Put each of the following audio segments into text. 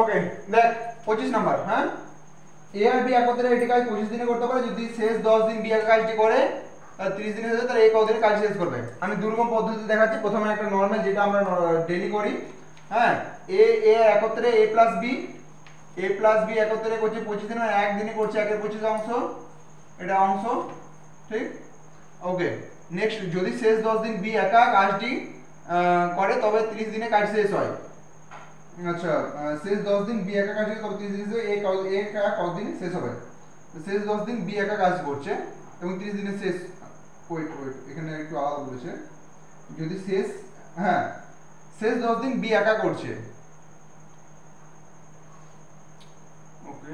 ওকে দেখ 25 নাম্বার। হ্যাঁ, এ আর বি একত্রে এটি কাজ 25 দিনে করতে পারে। যদি শেষ 10 দিন বি একা কাজটি করে 30 দিনে শেষ হয়, তাহলে এই কতদিনে কাজ শেষ করবে। আমি দুরকম পদ্ধতি দেখাচ্ছি। প্রথমে একটা নরমাল যেটা আমরা ডেইলি করি। হ্যাঁ, এ একত্রে এ প্লাস বি একত্রে করছে 25 দিনে, এক দিনে করছে 1/25 অংশ, এটা অংশ, ঠিক। ওকে, নেক্সট যদি শেষ 10 দিন বি একা কাজটি করে তবে 30 দিনে কাজ শেষ হয়। আচ্ছা, শেষ 10 দিন বি একা কাজ করে তবে 30 দিনে এ কতদিন শেষ হবে। শেষ 10 দিন বি একা কাজ করছে এবং 30 দিনে শেষ। ওয়েট এখানে একটু আলাদা বলেছে। যদি শেষ, হ্যাঁ, শেষ 10 দিন বি একা করছে। ওকে,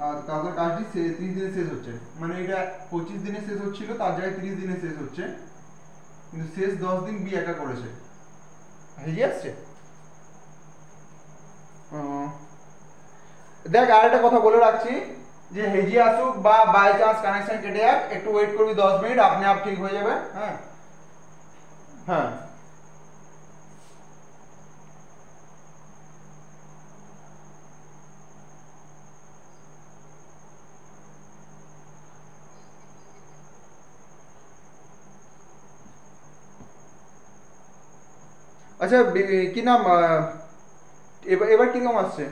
আর তাহলে কাজটি 30 দিনে শেষ হচ্ছে, মানে এটা 25 দিনে শেষ হচ্ছিল, তার জায়গায় 30 দিনে শেষ হচ্ছে, কিন্তু শেষ 10 দিন বি একা করেছে। বুঝে আসছে? দেখ আর একটা কথা বলে রাখছি, যে হেজি আসুক বা বাই চান্স কানেকশন কেটে যাক, একটু ওয়েট করবি 10 মিনিট, আপনি আপ ঠিক হয়ে যাবে। হ্যাঁ হ্যাঁ, আচ্ছা কি নাম, এবার এবার কিরকম আসছে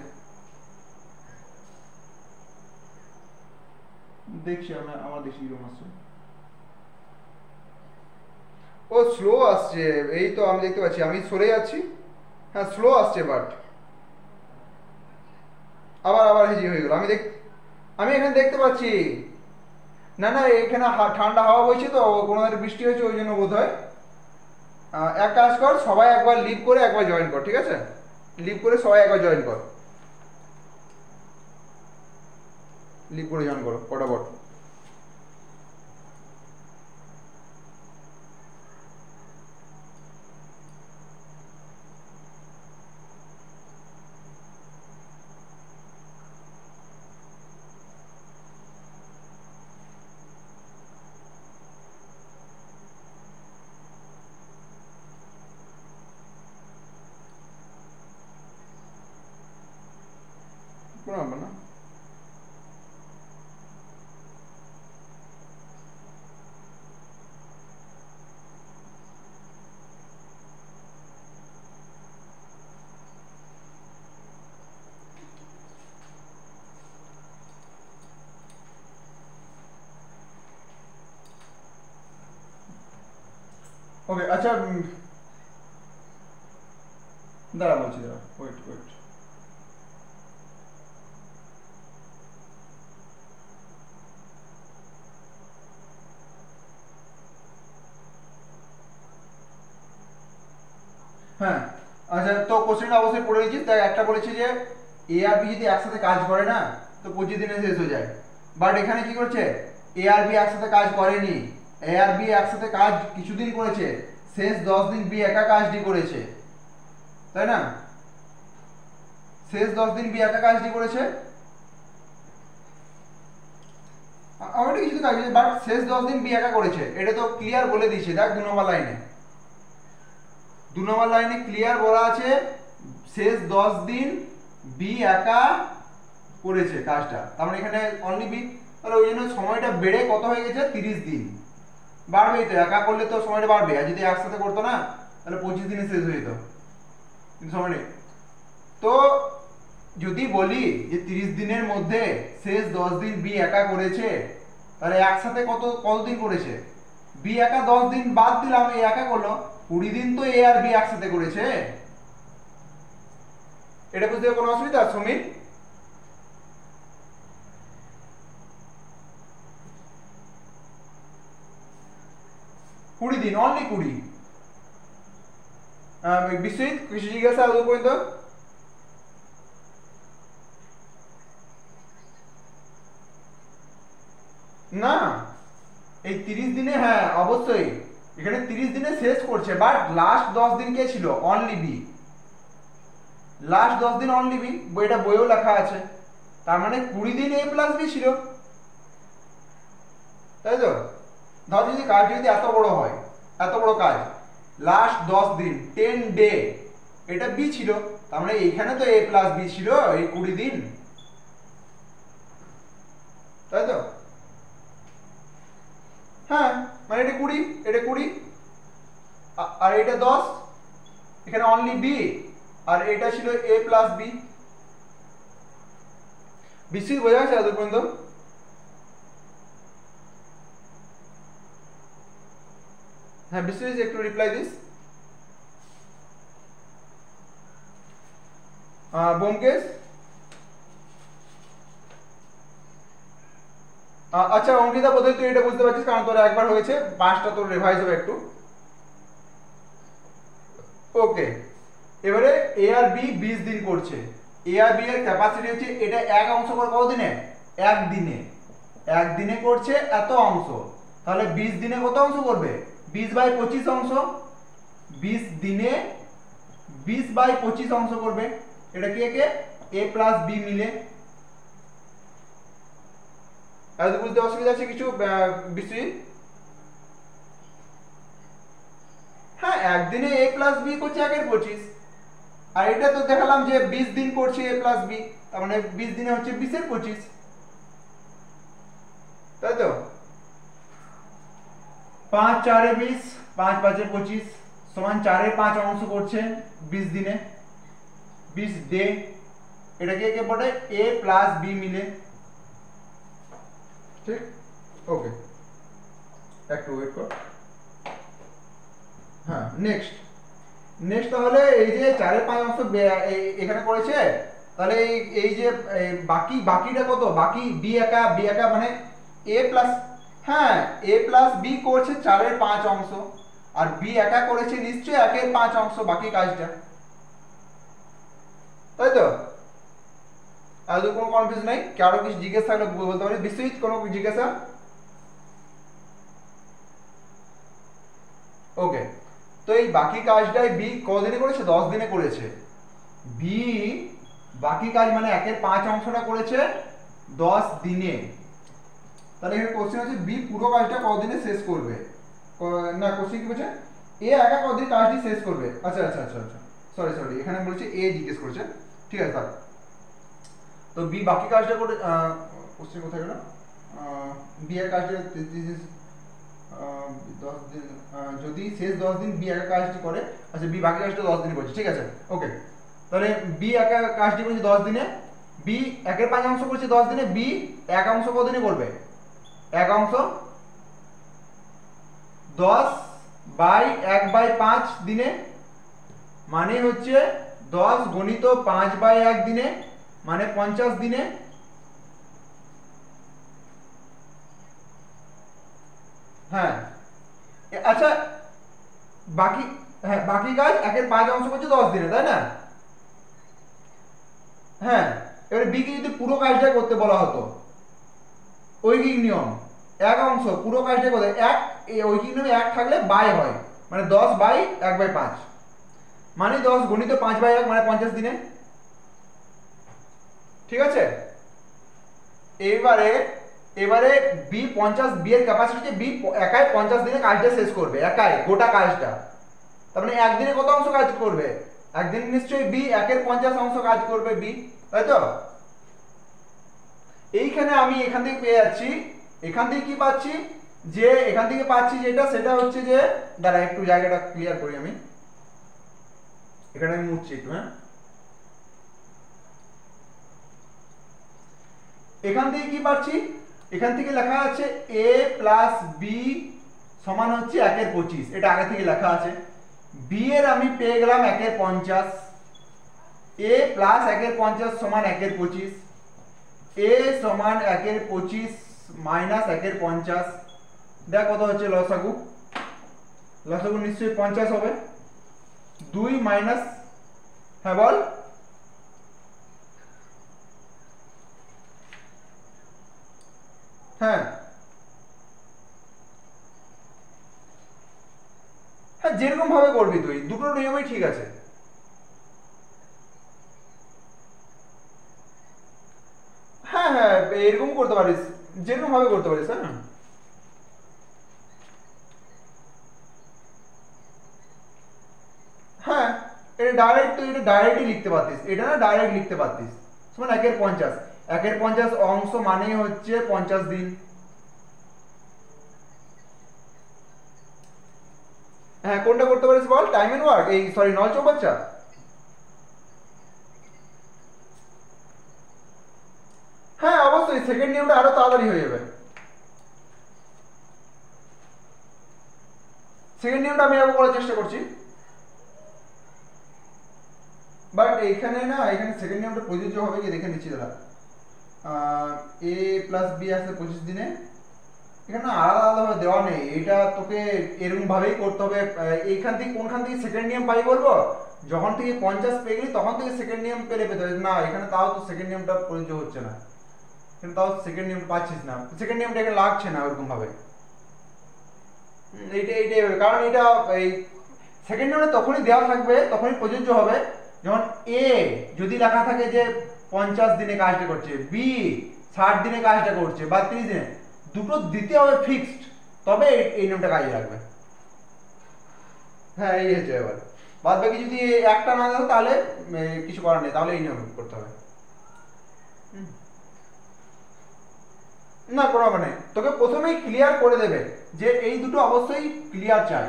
দেখছি, আমার দেখছি কিরকম আসছে। ও স্লো আসছে, এই তো আমি দেখতে পাচ্ছি, আমি সরে যাচ্ছি। হ্যাঁ স্লো আসছে, বাট আবার আবার হেজি হয়ে গেল। আমি এখানে দেখতে পাচ্ছি। না না, এখানে ঠান্ডা হাওয়া বইছে তো, কোনো বৃষ্টি হয়েছে ওই জন্য বোধ হয়। এক কাজ কর, সবাই একবার লিভ করে একবার জয়েন কর, ঠিক আছে? লিভ করে সবাই একবার জয়েন কর, লিভ করে জয়েন করো ফটাফট। কোনো ব্যাপার না। ওকে, আচ্ছা দাঁড়া বলছি, দাঁড়া, ওয়েট। হ্যাঁ, আচ্ছা তো কোশ্চেনটা অবশ্যই পড়ে নিয়েছিস। তাই একটা বলেছি যে এ আর বি যদি একসাথে কাজ করে না, তো 25 দিনে শেষ হয়ে যায়। বাট এখানে কি করছে, এ আর বি একসাথে কাজ করেনি। এ আর বি একসাথে কাজ কিছুদিন করেছে, শেষ 10 দিন বি একা কাজটি করেছে, তাই না? শেষ 10 দিন বি একা কাজটি করেছে। আমার কিছু কাজ, বাট শেষ 10 দিন বি একা করেছে, এটা তো ক্লিয়ার বলে দিয়েছে। দেখ 2 নম্বর লাইনে, 2 নম্বর লাইনে ক্লিয়ার বলা আছে শেষ 10 দিন বি একা করেছে কাজটা, তার মানে এখানে অনলি বি, তাহলে ওই জন্য সময়টা বেড়ে কত হয়ে গেছে, 30 দিন। বাড়বেই তো, একা করলে তো সময়টা বাড়বে, আর যদি একসাথে করতো না তাহলে 25 দিনে শেষ হয়ে যেত, কিন্তু সময় নেই। তো যদি বলি যে 30 দিনের মধ্যে শেষ 10 দিন বি একা করেছে, তাহলে একসাথে কতদিন করেছে, বি একা 10 দিন বাদ দিলাম, এ একা করলো 20 দিন, তো এ আর বি একসাথে করেছে। এটা বুঝতে কোনো অসুবিধা সমীর? কুড়ি দিন, অনলি 20। বিশ্বজিৎ কিছু জিজ্ঞাসা আদৌ পর্যন্ত? না, এই 30 দিনে, হ্যাঁ অবশ্যই এখানে 30 দিনে শেষ করছে, বাট লাস্ট 10 দিন কে ছিল, অনলি বি। লাস্ট 10 দিন অনলি বি, বইটা বইও লেখা আছে, তার মানে 20 দিন এ প্লাস বি ছিল, তাই তো? ধর যদি কাজটি যদি এত বড় হয়, এত বড় কাজ, লাস্ট 10 দিন 10 ডে, এটা বি ছিল, তার মানে এইখানে তো a প্লাস বি ছিল এই 20 দিন, তাই তো? হ্যাঁ, মানে এটা 20, এটা 20 আর এটা 10, এখানে অনলি বি, আর এটা ছিল a প্লাস বি। বিশ্বজিৎ বোঝা গেছে এত পর্যন্ত? হ্যাঁ বিশ্বজিৎ একটু রিপ্লাই দিস। ব্যোমকেশ? আচ্ছা অঙ্কিতা, বোধহয় তুই এটা বুঝতে পারছিস কারণ তোর একবার হয়েছে, 5টা তোর রিভাইজ হবে একটু। ওকে, এবারে এ আর বি 20 দিন করছে, এ আর বি এর ক্যাপাসিটি হচ্ছে, এটা এক অংশ করে কত দিনে? একদিনে, একদিনে করছে এত অংশ, তাহলে 20 দিনে কত অংশ করবে? 20/25 অংশ, 20 দিনে 20/25 অংশ করবে। এটা কি একে এ প্লাস বি মিলে। এত বুঝতে অসুবিধা আছে কিছু বিশ্বজিৎ? হ্যাঁ, একদিনে এ প্লাস বি করছে 1/25, আর এটা তো দেখালাম যে 20 দিন করছে এ প্লাস বি, তার মানে 20 দিনে হচ্ছে 20/25, তাই তো? 5 4 এ 20, 5 5 এ 25 সমান 4 এ 5 অংশ করছে 20 দিনে, 20 ডে। এটাকে কে বলে? এ প্লাস বি মিলে, ঠিক? ওকে, একটু ওয়েট কর। হ্যাঁ, নেক্সট নেক্সট তাহলে এই যে 4 এর 5 অংশ এখানে করেছে, তাহলে এই যে বাকিটা কত? বাকি বি একা মানে এ প্লাস, হ্যাঁ এ প্লাস বি করছে 4 এর 5 অংশ, আর বি একা করেছে নিশ্চয়ই 1 এর 5 অংশ, বাকি কাজটা, তাই তো? আর কোনো কনফিউজ নাই? কারো কিছু জিজ্ঞেস থাকলে বলতে পারি। বিশ্বজিৎ কোনো জিজ্ঞাসা? ওকে, তো এই বাকি কাজটাই বি কদিনে করেছে? 10 দিনে করেছে। বি বাকি কাজ মানে 1 এর 5 অংশটা করেছে 10 দিনে, তাহলে এখানে কোশ্চেন হচ্ছে বি পুরো কাজটা কতদিনে শেষ করবে? না, কোশ্চেন কি বলছে? এ একা কতদিন কাজটি শেষ করবে? আচ্ছা আচ্ছা আচ্ছা আচ্ছা, সরি এখানে বলছে এ জিজ্ঞেস করছে, ঠিক আছে থাক। তো বি বাকি কাজটা করে, কোশ্চেন কোথায় গেল? বি এর কাজটা 10 দিন, যদি শেষ 10 দিন বি একা কাজটি করে, আচ্ছা বি বাকি কাজটা 10 দিনে করছে, ঠিক আছে ওকে। তাহলে বি একা কাজটি করছে 10 দিনে, বি 1 এর 5 অংশ করছে 10 দিনে, বি এক অংশ কত দিনে করবে? এক অংশ 10/1/5 দিনে, মানে হচ্ছে 10 গুণিত 5/1 দিনে, মানে 50 দিনে। হ্যাঁ আচ্ছা, বাকি, হ্যাঁ বাকি কাজ 1 এর 5 অংশ করছে 10 দিনে, তাই না? হ্যাঁ, এবারে বি কে যদি পুরো কাজটা করতে বলা হতো, ঐকিক নিয়ম, এক অংশ পুরো কাজটা করতে, এক ঐকিক নিয়মে 1 থাকলে বাই হয়, মানে 10/1/5, মানে 10 গুণিত 5/1 মানে 50 দিনে, ঠিক আছে? এবারে এবারে বি 50, বি এর ক্যাপাসিটি হচ্ছে বি একাই 50 দিনে কাজটা শেষ করবে, একাই গোটা কাজটা, তার মানে একদিনে কত অংশ কাজ করবে? একদিন নিশ্চয়ই বি 1 এর 50 অংশ কাজ করবে বি, তাই তো? এইখানে আমি এখান থেকে পেয়ে যাচ্ছি, এখান থেকে কি পাচ্ছি? যে এখান থেকে পাচ্ছি যেটা, সেটা হচ্ছে যে, দাঁড়া একটু জায়গাটা ক্লিয়ার করি আমি, এখানে আমি মুছছি একটু। হ্যাঁ, এখান থেকে কি পাচ্ছি? এখান থেকে লেখা আছে a প্লাস বি সমান হচ্ছে 1 এর 25, এটা আগে থেকে লেখা আছে। বি এর আমি পেয়ে গেলাম 1 এর 50, a প্লাস 1 এর 50 সমান 1 এর 25, a সমান 1 এর 25 মাইনাস 1 এর 50, দেখ কত হচ্ছে লসাগু? লসাগু নিশ্চয়ই 50 হবে। 2 মাইনাস, হ্যাঁ বল। হ্যাঁ হ্যাঁ, যেরকম ভাবে করবি তুই, দুটো নিয়মই ঠিক আছে। হ্যাঁ হ্যাঁ, এরকম করতে পারিস, যেরকম ভাবে করতে পারিস। হ্যাঁ হ্যাঁ, এটা ডাইরেক্ট, তো এটা ডাইরেক্টই লিখতে পারতিস, এটা না ডাইরেক্ট লিখতে পারতিস সমান 1/50, 1/50 অংশ মানে হচ্ছে 50 দিন। হ্যাঁ কোনটা করতে পারিস বল, টাইম এন্ড ওয়ার্ক, এই সরি নল চৌবাচ্চা। হ্যাঁ অবশ্যই সেকেন্ড নিয়মটা আরো তাড়াতাড়ি হয়ে যাবে। সেকেন্ড নিয়মটা আমি আগে করার চেষ্টা করছি, বাট এখানে না, এখানে সেকেন্ড নিয়মটা প্রযোজ্য হবে কি দেখে নিচ্ছি দাদা। এ প্লাস বি আসে 25 দিনে, এখানে আলাদা আলাদা দেওয়া নেই, এটা তোকে এরকম ভাবেই করতে হবে। এইখান থেকে কোনখান থেকে সেকেন্ড নিয়ম পাই বলবো, যখন থেকে 50 পেয়ে গেলি তখন থেকে সেকেন্ড নিয়ম পেলে পেতে হবে না, এখানে তাও তো সেকেন্ড নিয়মটা প্রযোজ্য হচ্ছে না, কিন্তু তাও সেকেন্ড নিয়ম পাচ্ছিস না, সেকেন্ড নিয়মটা এখানে লাগছে না ওরকম ভাবে। এইটাই হবে, কারণ এটা এই সেকেন্ড নিয়মটা তখনই দেওয়া থাকবে, তখনই প্রযোজ্য হবে যখন এ যদি লেখা থাকে যে 50 দিনে কাজটা করছে, বি 60 দিনে কাজটা করছে বা 30 দিনে, দুটো দিতে হবে ফিক্সড, তবে এই নিয়মটা কাজে লাগবে। হ্যাঁ এই হচ্ছে এবার, বাদ বাকি যদি একটা না দেয় তাহলে কিছু করার নেই, তাহলে এই নিয়ম করতে হবে। না কোনো ব্যাপার নেই, তোকে প্রথমেই ক্লিয়ার করে দেবে যে এই দুটো অবশ্যই ক্লিয়ার চাই।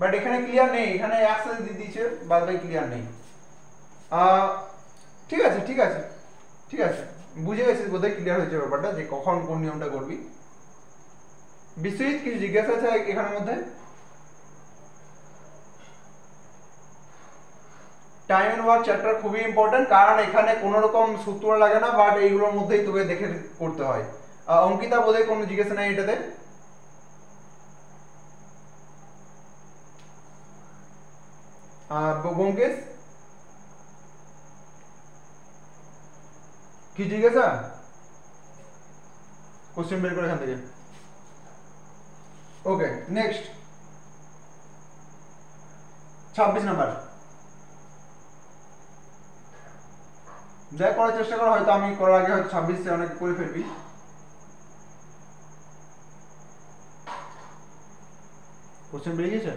বাট এখানে ক্লিয়ার নেই, এখানে একসাথে দিয়ে দিয়েছে, বাদ বাকি ক্লিয়ার নেই। ঠিক আছে ঠিক আছে ঠিক আছে, বুঝে গেছিস বোধহয়, ক্লিয়ার হয়েছে ব্যাপারটা যে কখন কোন নিয়মটা করবি। বিশ্বজিৎ কিছু জিজ্ঞাসা আছে এখানের মধ্যে? টাইম এন্ড ওয়ার্ক চ্যাপ্টার খুবই ইম্পর্টেন্ট, কারণ এখানে কোনো রকম সূত্র লাগে না, বাট এইগুলোর মধ্যেই তোকে দেখে করতে হয়। অঙ্কিতা বোধহয় কোনো জিজ্ঞাসা নাই এটাতে? ব্যোমকেশ কি জিজ্ঞাসা? কোশ্চেন বের করে এখান থেকে। ওকে নেক্সট 26 নাম্বার, যাই করার চেষ্টা করা, হয়তো আমি করার আগে হয়তো 26 অনেক করে ফেলবি। কোশ্চেন বেরিয়ে গেছে?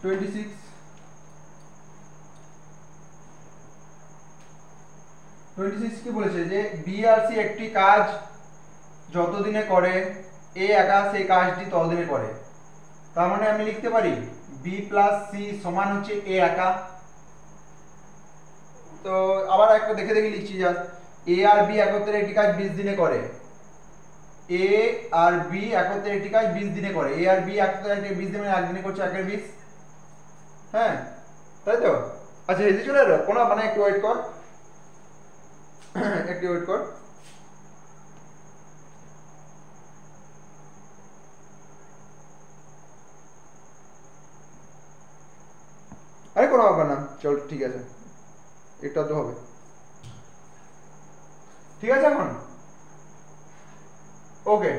টোয়েন্টি 26 কি বলেছে যে বি আর সি একটি কাজ যতদিনে করে এ একা সেই কাজটি ততদিনে করে, তার মানে আমি লিখতে পারি বি প্লাস সি সমান হচ্ছে এ একা। তো আবার একটা দেখে দেখে লিখছি, যা এ আর বি একত্রে একটি কাজ 20 দিনে করে, এ আর বি একত্রে একটি কাজ 20 দিনে করে, এ আর বি একত্রে 20 দিনে একদিনে করছে 1/20। হ্যাঁ তাই তো, আচ্ছা হেসে চলে এলো কোনো, মানে একটু ওয়েট কর একটু ওয়েট কর। আরে কোনো ব্যাপার না, চল ঠিক আছে, এটা তো হবে, ঠিক আছে এখন। ওকে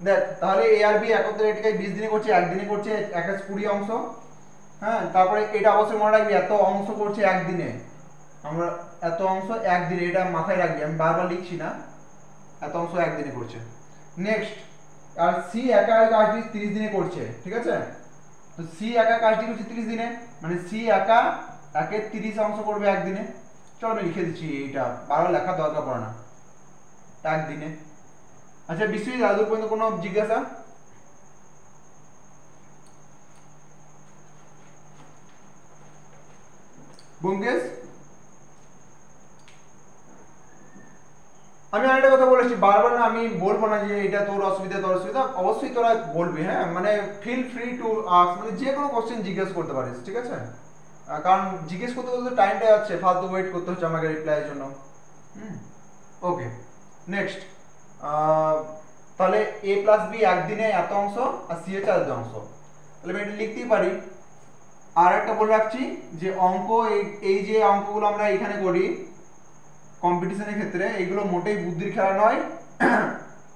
দেখ তাহলে এ আর বি একত্রে এটাকে 20 দিনে করছে, একদিনে করছে 1/20 অংশ। হ্যাঁ তারপরে এটা অবশ্যই মনে রাখবি, এত অংশ করছে একদিনে, আমরা এত অংশ একদিনে, এটা মাথায় রাখবি, আমি বারবার লিখছি না, এত অংশ একদিনে করছে। নেক্সট আর সি একা কাজটি 30 দিনে করছে, ঠিক আছে, তো সি একা কাজটি করছে 30 দিনে, মানে সি একা 1/30 অংশ করবে একদিনে। চলো আমি লিখে দিচ্ছি, এইটা বারবার লেখার দরকার পড়ে না, একদিনে। আচ্ছা বিশ্বজিৎ আদৌ পর্যন্ত কোনো জিজ্ঞাসা? ব্যোমকেশ আমি আরেকটা কথা বলেছি বারবার, না আমি বলবো না যে এটা তোর অসুবিধা তোর অসুবিধা, অবশ্যই তোরা বলবি, হ্যাঁ মানে ফিল ফ্রি টু আস্ক, মানে যে কোনো কোশ্চেন জিজ্ঞেস করতে পারিস, ঠিক আছে, কারণ জিজ্ঞেস করতে করতে টাইমটা যাচ্ছে, ফালতু ওয়েট করতে হচ্ছে আমাকে রিপ্লাইয়ের জন্য। ওকে নেক্সট, তাহলে এ প্লাস বি একদিনে এত অংশ আর সি হচ্ছে এত অংশ, তাহলে আমি এটা লিখতেই পারি। আর একটা বলে রাখছি যে অঙ্ক, এই যে অঙ্কগুলো আমরা এখানে করি কম্পিটিশনের ক্ষেত্রে, এইগুলো মোটেই বুদ্ধির খেলা নয়,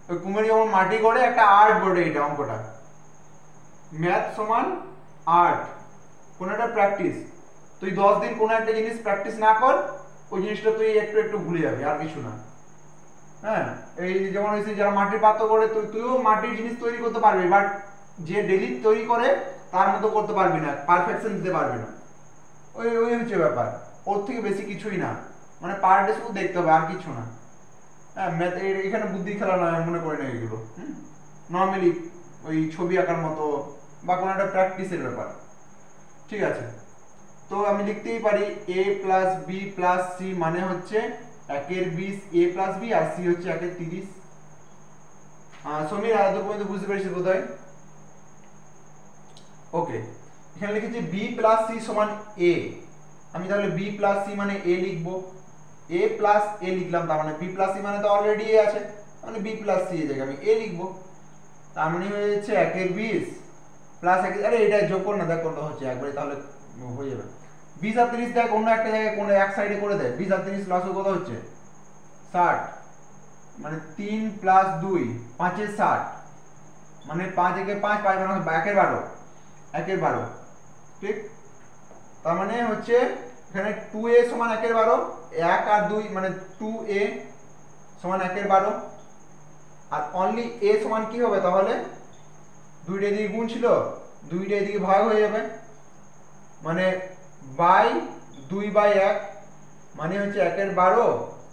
ওই কুমির যেমন মাটি করে একটা আর্ট বোর্ডে, এটা অঙ্কটা ম্যাথ সমান আর্ট, কোনো একটা প্র্যাকটিস, তুই 10 দিন কোনো একটা জিনিস প্র্যাকটিস না কর, ওই জিনিসটা তুই একটু একটু ভুলে যাবি, আর কিছু না। হ্যাঁ, এই যেমন হয়েছে যারা মাটির পাত্র করে, তুইও মাটির জিনিস তৈরি করতে পারবি, বাট যে ডেলি তৈরি করে তার মতো করতে পারবি না, পারফেকশন দিতে পারবি না। ওই ওই হচ্ছে ব্যাপার, ওর থেকে বেশি কিছুই না, মানে পার ডে শুধু দেখতে হবে আর কিছু না। হ্যাঁ, ম্যাথ এখানে বুদ্ধি খেলা নয়, মনে করি না এগুলো। নর্মালি ওই ছবি আঁকার মতো বা কোনো একটা প্র্যাকটিসের ব্যাপার। ঠিক আছে, তো আমি লিখতেই পারি a plus B plus C মানে হচ্ছে 1/20 a প্লাস বি আর সি হচ্ছে 1/30। সমীর আদৌ পর্যন্ত বুঝতে পেরেছিস বোধহয়? ওকে, এখানে লিখেছি b প্লাস সি সমান a, আমি তাহলে b প্লাস সি মানে a লিখবো, a প্লাস a লিখলাম, তার মানে b প্লাস সি মানে তো অলরেডি a আছে, মানে b প্লাস সি এর জায়গায় আমি a লিখবো। তার মানে হচ্ছে 1/20 প্লাস 1, আরে এটা যোগ কর না, দেখ কত হচ্ছে একবারে, তাহলে হয়ে যাবে। 20 আর 30 দেখ অন্য একটা জায়গায় কোনো এক সাইডে করে দে, 20 আর 30 লস কত হচ্ছে 60, মানে 3 প্লাস 2 5 এর 60, মানে 5 একে 5 5 মানে 1/12, 1/12। ঠিক, তার মানে হচ্ছে এখানে 2a সমান 1/12, 1 আর 2 মানে 2a সমান 1/12, আর অনলি a সমান কি হবে তাহলে, দুইটা এদিকে গুণ ছিল, দুইটা এদিকে ভাগ হয়ে যাবে, মানে বাই 2/1 মানে হচ্ছে 1/12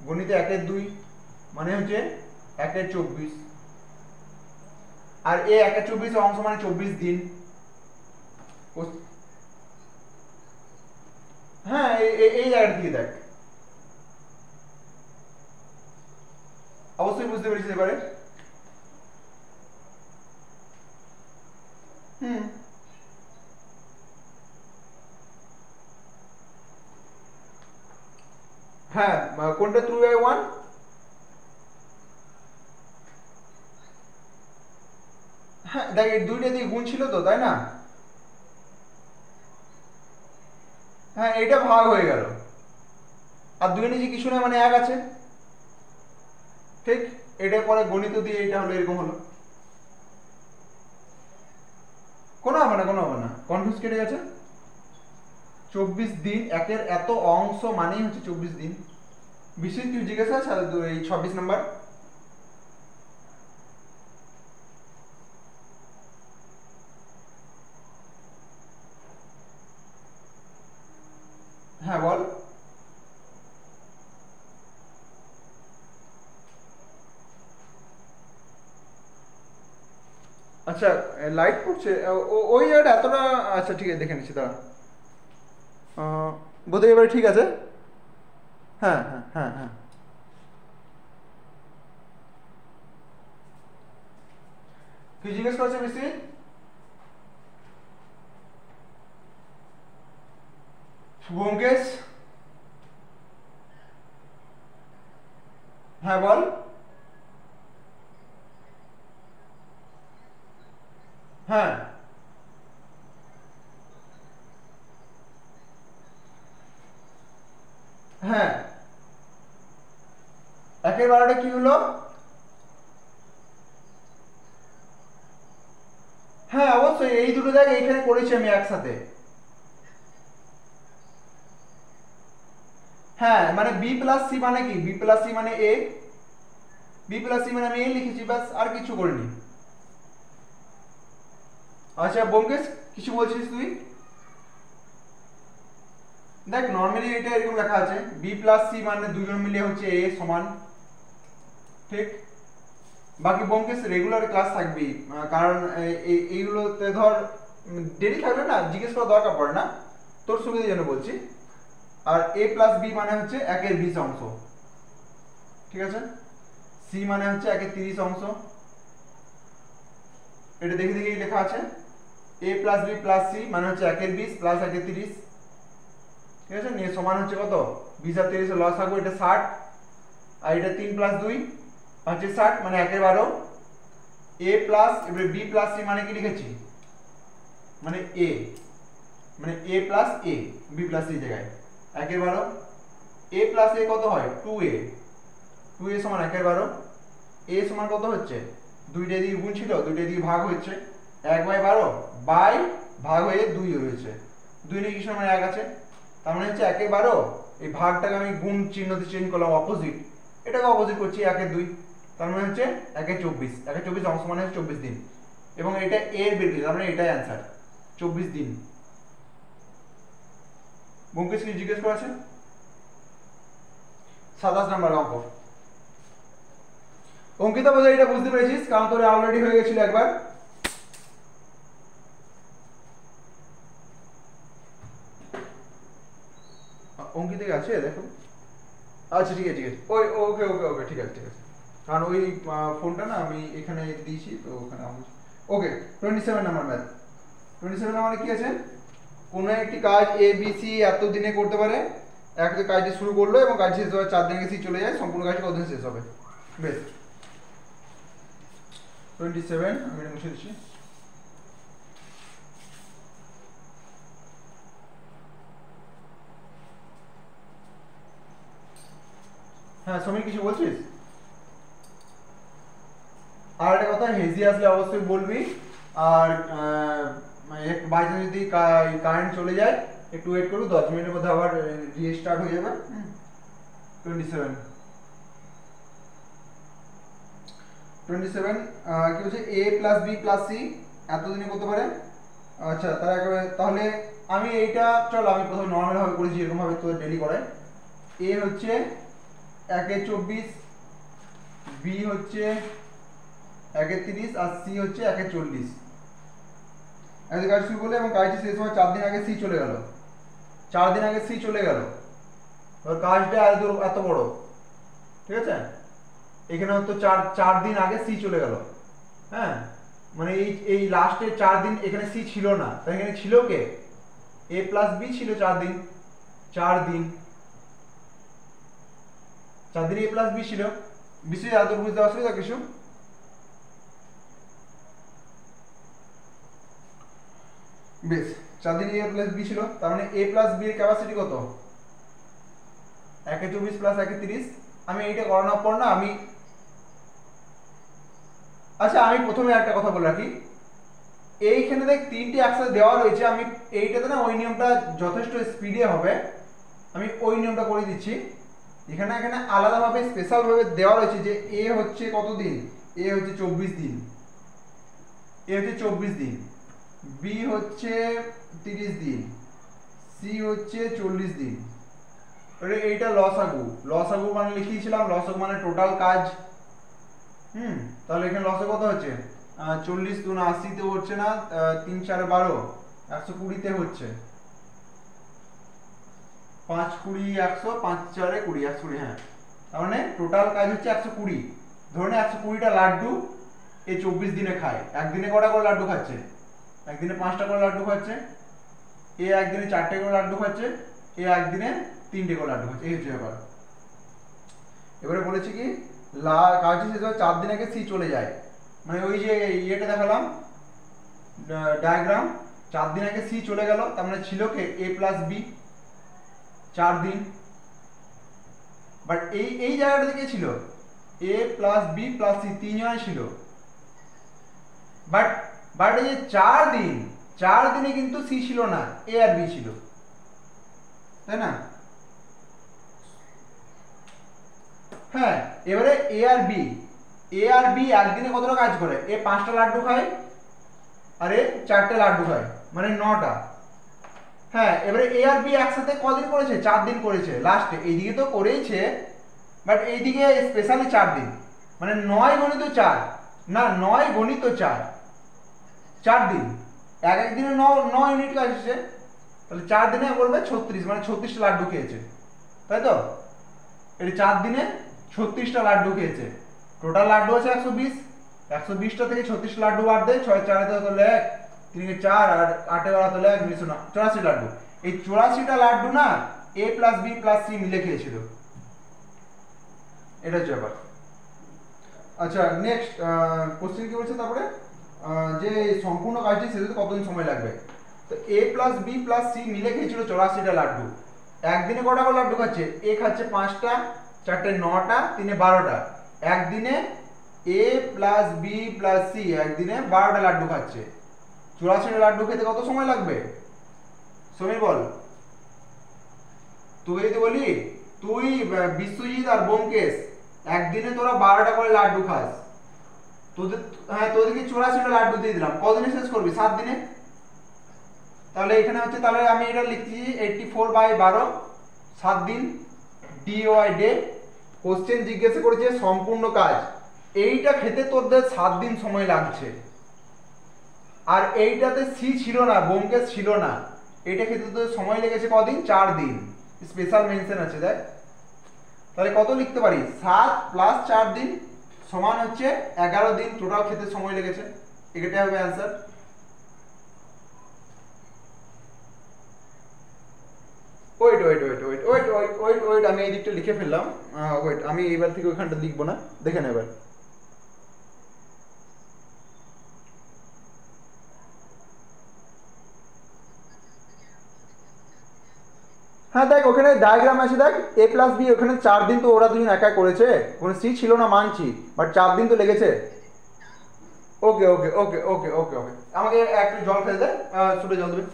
গুণিত 1/2 মানে হচ্ছে 1/24, আর এ 1/24 অংশ মানে 24 দিন। হ্যাঁ, এই জায়গাটা দিয়ে দেখ, অবশ্যই বুঝতে পেরেছিস এবারে। হুম, হ্যাঁ, কোনটা 3/1? হ্যাঁ দেখ, এই দুইটা দিয়ে গুণ ছিল তো, তাই না? হ্যাঁ, এটা ভাগ হয়ে গেল, আর দুই নিচে কিছু না মানে 1 আছে। ঠিক, এটা পরে গণিত দিয়ে এটা হলো, এরকম হলো, কোনো হবে না, কোনো হবে না, কনফিউজ কেটে গেছে। 24 দিন, একের এত অংশ মানেই হচ্ছে 24 দিন। বিশ্বজিৎ তুই জিজ্ঞাসা আছে এই 26 নাম্বার? হ্যাঁ বল। আচ্ছা, লাইট পড়ছে ওই জায়গাটা এতটা, আচ্ছা ঠিক আছে, দেখে নিচ্ছি দাঁড়া। বোধহয় এবারে ঠিক আছে। হ্যাঁ হ্যাঁ হ্যাঁ হ্যাঁ, কি জিজ্ঞেস করছে বেশি? শুভঙ্কেশ, হ্যাঁ বল। হ্যাঁ হ্যাঁ, 1/12 কি হলো? হ্যাঁ অবশ্যই, এই দুটো জায়গা এইখানে করেছি আমি একসাথে। হ্যাঁ, মানে বি প্লাস সি মানে কি, বি প্লাস সি মানে এ, বি প্লাস সি মানে আমি এ লিখেছি, ব্যাস, আর কিছু করিনি। আচ্ছা ব্যোমকেশ, কিছু বলছিস তুই? দেখ নর্মালি এটা এরকম লেখা আছে, বি প্লাস সি মানে দুজন মিলে হচ্ছে এ সমান। ঠিক, বাকি ব্যোমকেশ রেগুলার ক্লাস থাকবেই, কারণ এইগুলোতে ধর ডেলি থাকলে না জিজ্ঞেস করার দরকার পড়ে না, তোর সুবিধার জন্য বলছি। আর এ প্লাস বি মানে হচ্ছে 1/20 অংশ, ঠিক আছে, সি মানে হচ্ছে 1/30 অংশ, এটা দেখে দেখেই লেখা আছে। এ প্লাস বি প্লাস সি মানে হচ্ছে 1/20 প্লাস 1/30, ঠিক আছে, নিয়ে সমান হচ্ছে কত, 20 আর 30 লস থাকবে, এটা 60, আর এটা 3 প্লাস 2 5 এর 60 মানে 1/12। এ প্লাস, এবারে বি প্লাস সি মানে কি লিখেছি, মানে এ, মানে A plus A, B plus C জায়গায় 1/12। এ প্লাস এ কত হয় 2a, 2a সমান 1/12। এ সমান কত হচ্ছে, দুইটা দিকে গুণ ছিল, দুইটা দিকে ভাগ হচ্ছে, 1/12 বাই ভাগ হয়ে 2 হয়েছে, 2 নিয়ে কিছু মানে 1 আছে, তার মানে হচ্ছে 1/12, এই ভাগটাকে আমি গুণ চিহ্ন দিয়ে চেঞ্জ করলাম অপোজিট, এটাকে অপোজিট করছি 1/2, তার মানে হচ্ছে 1/24, 1/24 অংশ মানে হচ্ছে 24 দিন, এবং এটা এর বের করি, তার মানে এটাই অ্যান্সার 24 দিন। ব্যোমকেশ কি জিজ্ঞেস করা আছে? 27 নাম্বার অঙ্ক। অঙ্কিতা বোধহয় এটা বুঝতে পেরেছিস, কারণ তোর অলরেডি হয়ে গেছিল একবার। অঙ্কিতা আছে দেখো, আচ্ছা ঠিক আছে ঠিক আছে, ওই ওকে ওকে ওকে ঠিক আছে ঠিক আছে, কারণ ওই ফোনটা না আমি এখানে দিয়েছি তো ওখানে ওকে। 27 নাম্বার ম্যাথ। 27 নাম্বারে কি আছে? কোনো একটি কাজ এ বি সি এত দিনে করতে পারে, একটা কাজটি শুরু করলো এবং কাজ শেষ হওয়ার 4 দিন আগে সি চলে যায়, সম্পূর্ণ কাজটি কতদিন শেষ হবে? বেশ, 27 আমি এটা মুছে দিচ্ছি। হ্যাঁ সমীর কিছু বলছিস? আর একটা কথা, হেজি আসলে অবশ্যই বলবি, আর বাই চান্স যদি কারেন্ট চলে যায় একটু ওয়েট করো, 10 মিনিটের মধ্যে আবার রিস্টার্ট হয়ে যাবে। 27 কি বলছে? a plus B plus C এতদিনে করতে পারে। আচ্ছা তাহলে আমি এইটা, চল আমি প্রথমে নর্মাল ভাবে করেছি, এরকম ভাবে তোদের ডেলি করে। a হচ্ছে 1/24, b হচ্ছে 1/30 আর সি হচ্ছে 1/40। এদের কাজ শুরু করলো এবং কাজটি শেষ হওয়ার 4 দিন আগে সি চলে গেল, 4 দিন আগে সি চলে গেল, ওর কাজটা এত বড়, ঠিক আছে? এখানে হয়তো 4 দিন আগে সি চলে গেল, হ্যাঁ, মানে এই লাস্টের 4 দিন এখানে সি ছিল না, তাই এখানে ছিল কে? a প্লাস বি ছিল 4 দিন, 4 দিন a প্লাস বি ছিল। বিষয় আদর বুঝতে অসুবিধা কিছু? বেশ, 4 দিন a প্লাস বি ছিল, তার মানে a প্লাস বি এর ক্যাপাসিটি কত? 1/24 প্লাস 1/30। আমি এইটা করানোর পর না আমি, আচ্ছা আমি প্রথমে একটা কথা বলে রাখি, এইখানে দেখ 3টে একসাথে দেওয়া রয়েছে, আমি এইটাতে না ওই নিয়মটা যথেষ্ট স্পিডে হবে, আমি ওই নিয়মটা করে দিচ্ছি। এখানে আলাদাভাবে স্পেশাল ভাবে দেওয়া রয়েছে যে এ হচ্ছে কত দিন, এ হচ্ছে 24 দিন, এ হচ্ছে 24 দিন, বি হচ্ছে 30 দিন, সি হচ্ছে 40 দিন। এইটা লসাগু মানে লিখিয়েছিলাম, লসাগু মানে টোটাল কাজ। তাহলে এখানে লসাগু কত হচ্ছে? 40 গুণ 80 তে হচ্ছে না, 3 4 12, 120 তে হচ্ছে, 5 20 100, 5 4 20, 120, হ্যাঁ, তার মানে টোটাল কাজ হচ্ছে 120। ধরে নে 120টা লাড্ডু এ 24 দিনে খায়। একদিনে কটা করে লাড্ডু খাচ্ছে? একদিনে 5টা করে লাড্ডু খাচ্ছে। এ একদিনে 4টে করে লাড্ডু খাচ্ছে, এ একদিনে 3টে করে লাড্ডু খাচ্ছে। এই হচ্ছে ব্যাপার। এবারে বলেছি কি কাজ শেষ হওয়ার 4 দিন আগে সি চলে যায়, মানে ওই যে ইয়েটা দেখালাম ডায়াগ্রাম, 4 দিন আগে সি চলে গেল, তার মানে ছিল কে? a প্লাস বি 4 দিন, বাট এই জায়গাটা থেকে ছিল a plus B plus C, 3 জনই ছিল, বাট এই যে 4 দিনে কিন্তু সি ছিল না, এ আর বি ছিল, তাই না? হ্যাঁ, এবারে এ আর বি একদিনে কতটা কাজ করে? এ 5টা লাড্ডু খায় আর এ 4টে লাড্ডু খায়, মানে 9টা। হ্যাঁ, এবারে এ আর বি একসাথে কদিন করেছে? 4 দিন করেছে লাস্টে, এইদিকে তো করেইছে, বাট এইদিকে স্পেশালি 4 দিন, মানে 9 গণিত 4, না 9 গণিত 4, 4 দিন, এক দিনে 9 ইউনিট কাজ হচ্ছে, তাহলে 4 দিনে বলবে 36, মানে 36টা লাড্ডু খেয়েছে, তাই তো? এটা 4 দিনে 36টা লাড্ডু খেয়েছে, টোটাল লাড্ডু আছে 120, 120টা থেকে 36 লাড্ডু বাদ দে, 6 4 তাহলে 1, 3 4 আর 8 বাড়া তাহলে 1, 84 লাড্ডু। এই 84টা লাড্ডু না a plus B plus C মিলে খেয়েছিল, এটা হচ্ছে ব্যাপার। আচ্ছা নেক্সট কোশ্চেন কি বলছে তারপরে, যে সম্পূর্ণ কাজটি শেষ হতে কতদিন সময় লাগবে? তো a plus B plus C মিলে খেয়েছিল 84টা লাড্ডু। একদিনে কটা করে লাড্ডু খাচ্ছে? এ খাচ্ছে 5টা, 4টে 9টা, 3 12টা। একদিনে a plus B plus C একদিনে 12টা লাড্ডু খাচ্ছে, 84টা লাড্ডু খেতে কত সময় লাগবে? সমীর বল। তুই যদি বলি তুই বিশ্বজিৎ আর ব্যোমকেশ একদিনে তোরা 12টা করে লাড্ডু খাস, তোদের হ্যাঁ তোদেরকে 84টা লাড্ডু দিয়ে দিলাম, কদিনে শেষ করবি? 7 দিনে। তাহলে এখানে হচ্ছে, তাহলে আমি এটা লিখছি 84/12, 7 দিন, DOI ডে। কোশ্চেন জিজ্ঞাসা করেছে সম্পূর্ণ কাজ, এইটা খেতে তোদের 7 দিন সময় লাগছে, আর এইটাতে সি ছিল না, ব্যোমকেশ ছিল না, এটা খেতে তোদের সময় লেগেছে কদিন? 4 দিন। স্পেশাল মেনশন আছে দেখ। তাহলে কত লিখতে পারি? 7 + 4 দিন সমান হচ্ছে 11 দিন টোটাল খেতে সময় লেগেছে। এটাই হবে answer. Wait wait wait wait wait wait wait wait আমি এই দিকটা লিখে ফেললাম। ওয়েট, আমি এইবার থেকে ওইখানটা লিখবো না, দেখে নেব এবার। হ্যাঁ দেখ, ওখানে ডায়াগ্রাম আছে দেখ, A+B, ওখানে 4 দিন তো ওরা দুজন একা করেছে, ওখানে সি ছিল না মানছি, বাট 4 দিন তো লেগেছে। ওকে ওকে ওকে ওকে ওকে ওকে, আমাকে একটু জল খেতে দে, ছুটে জল দেবে।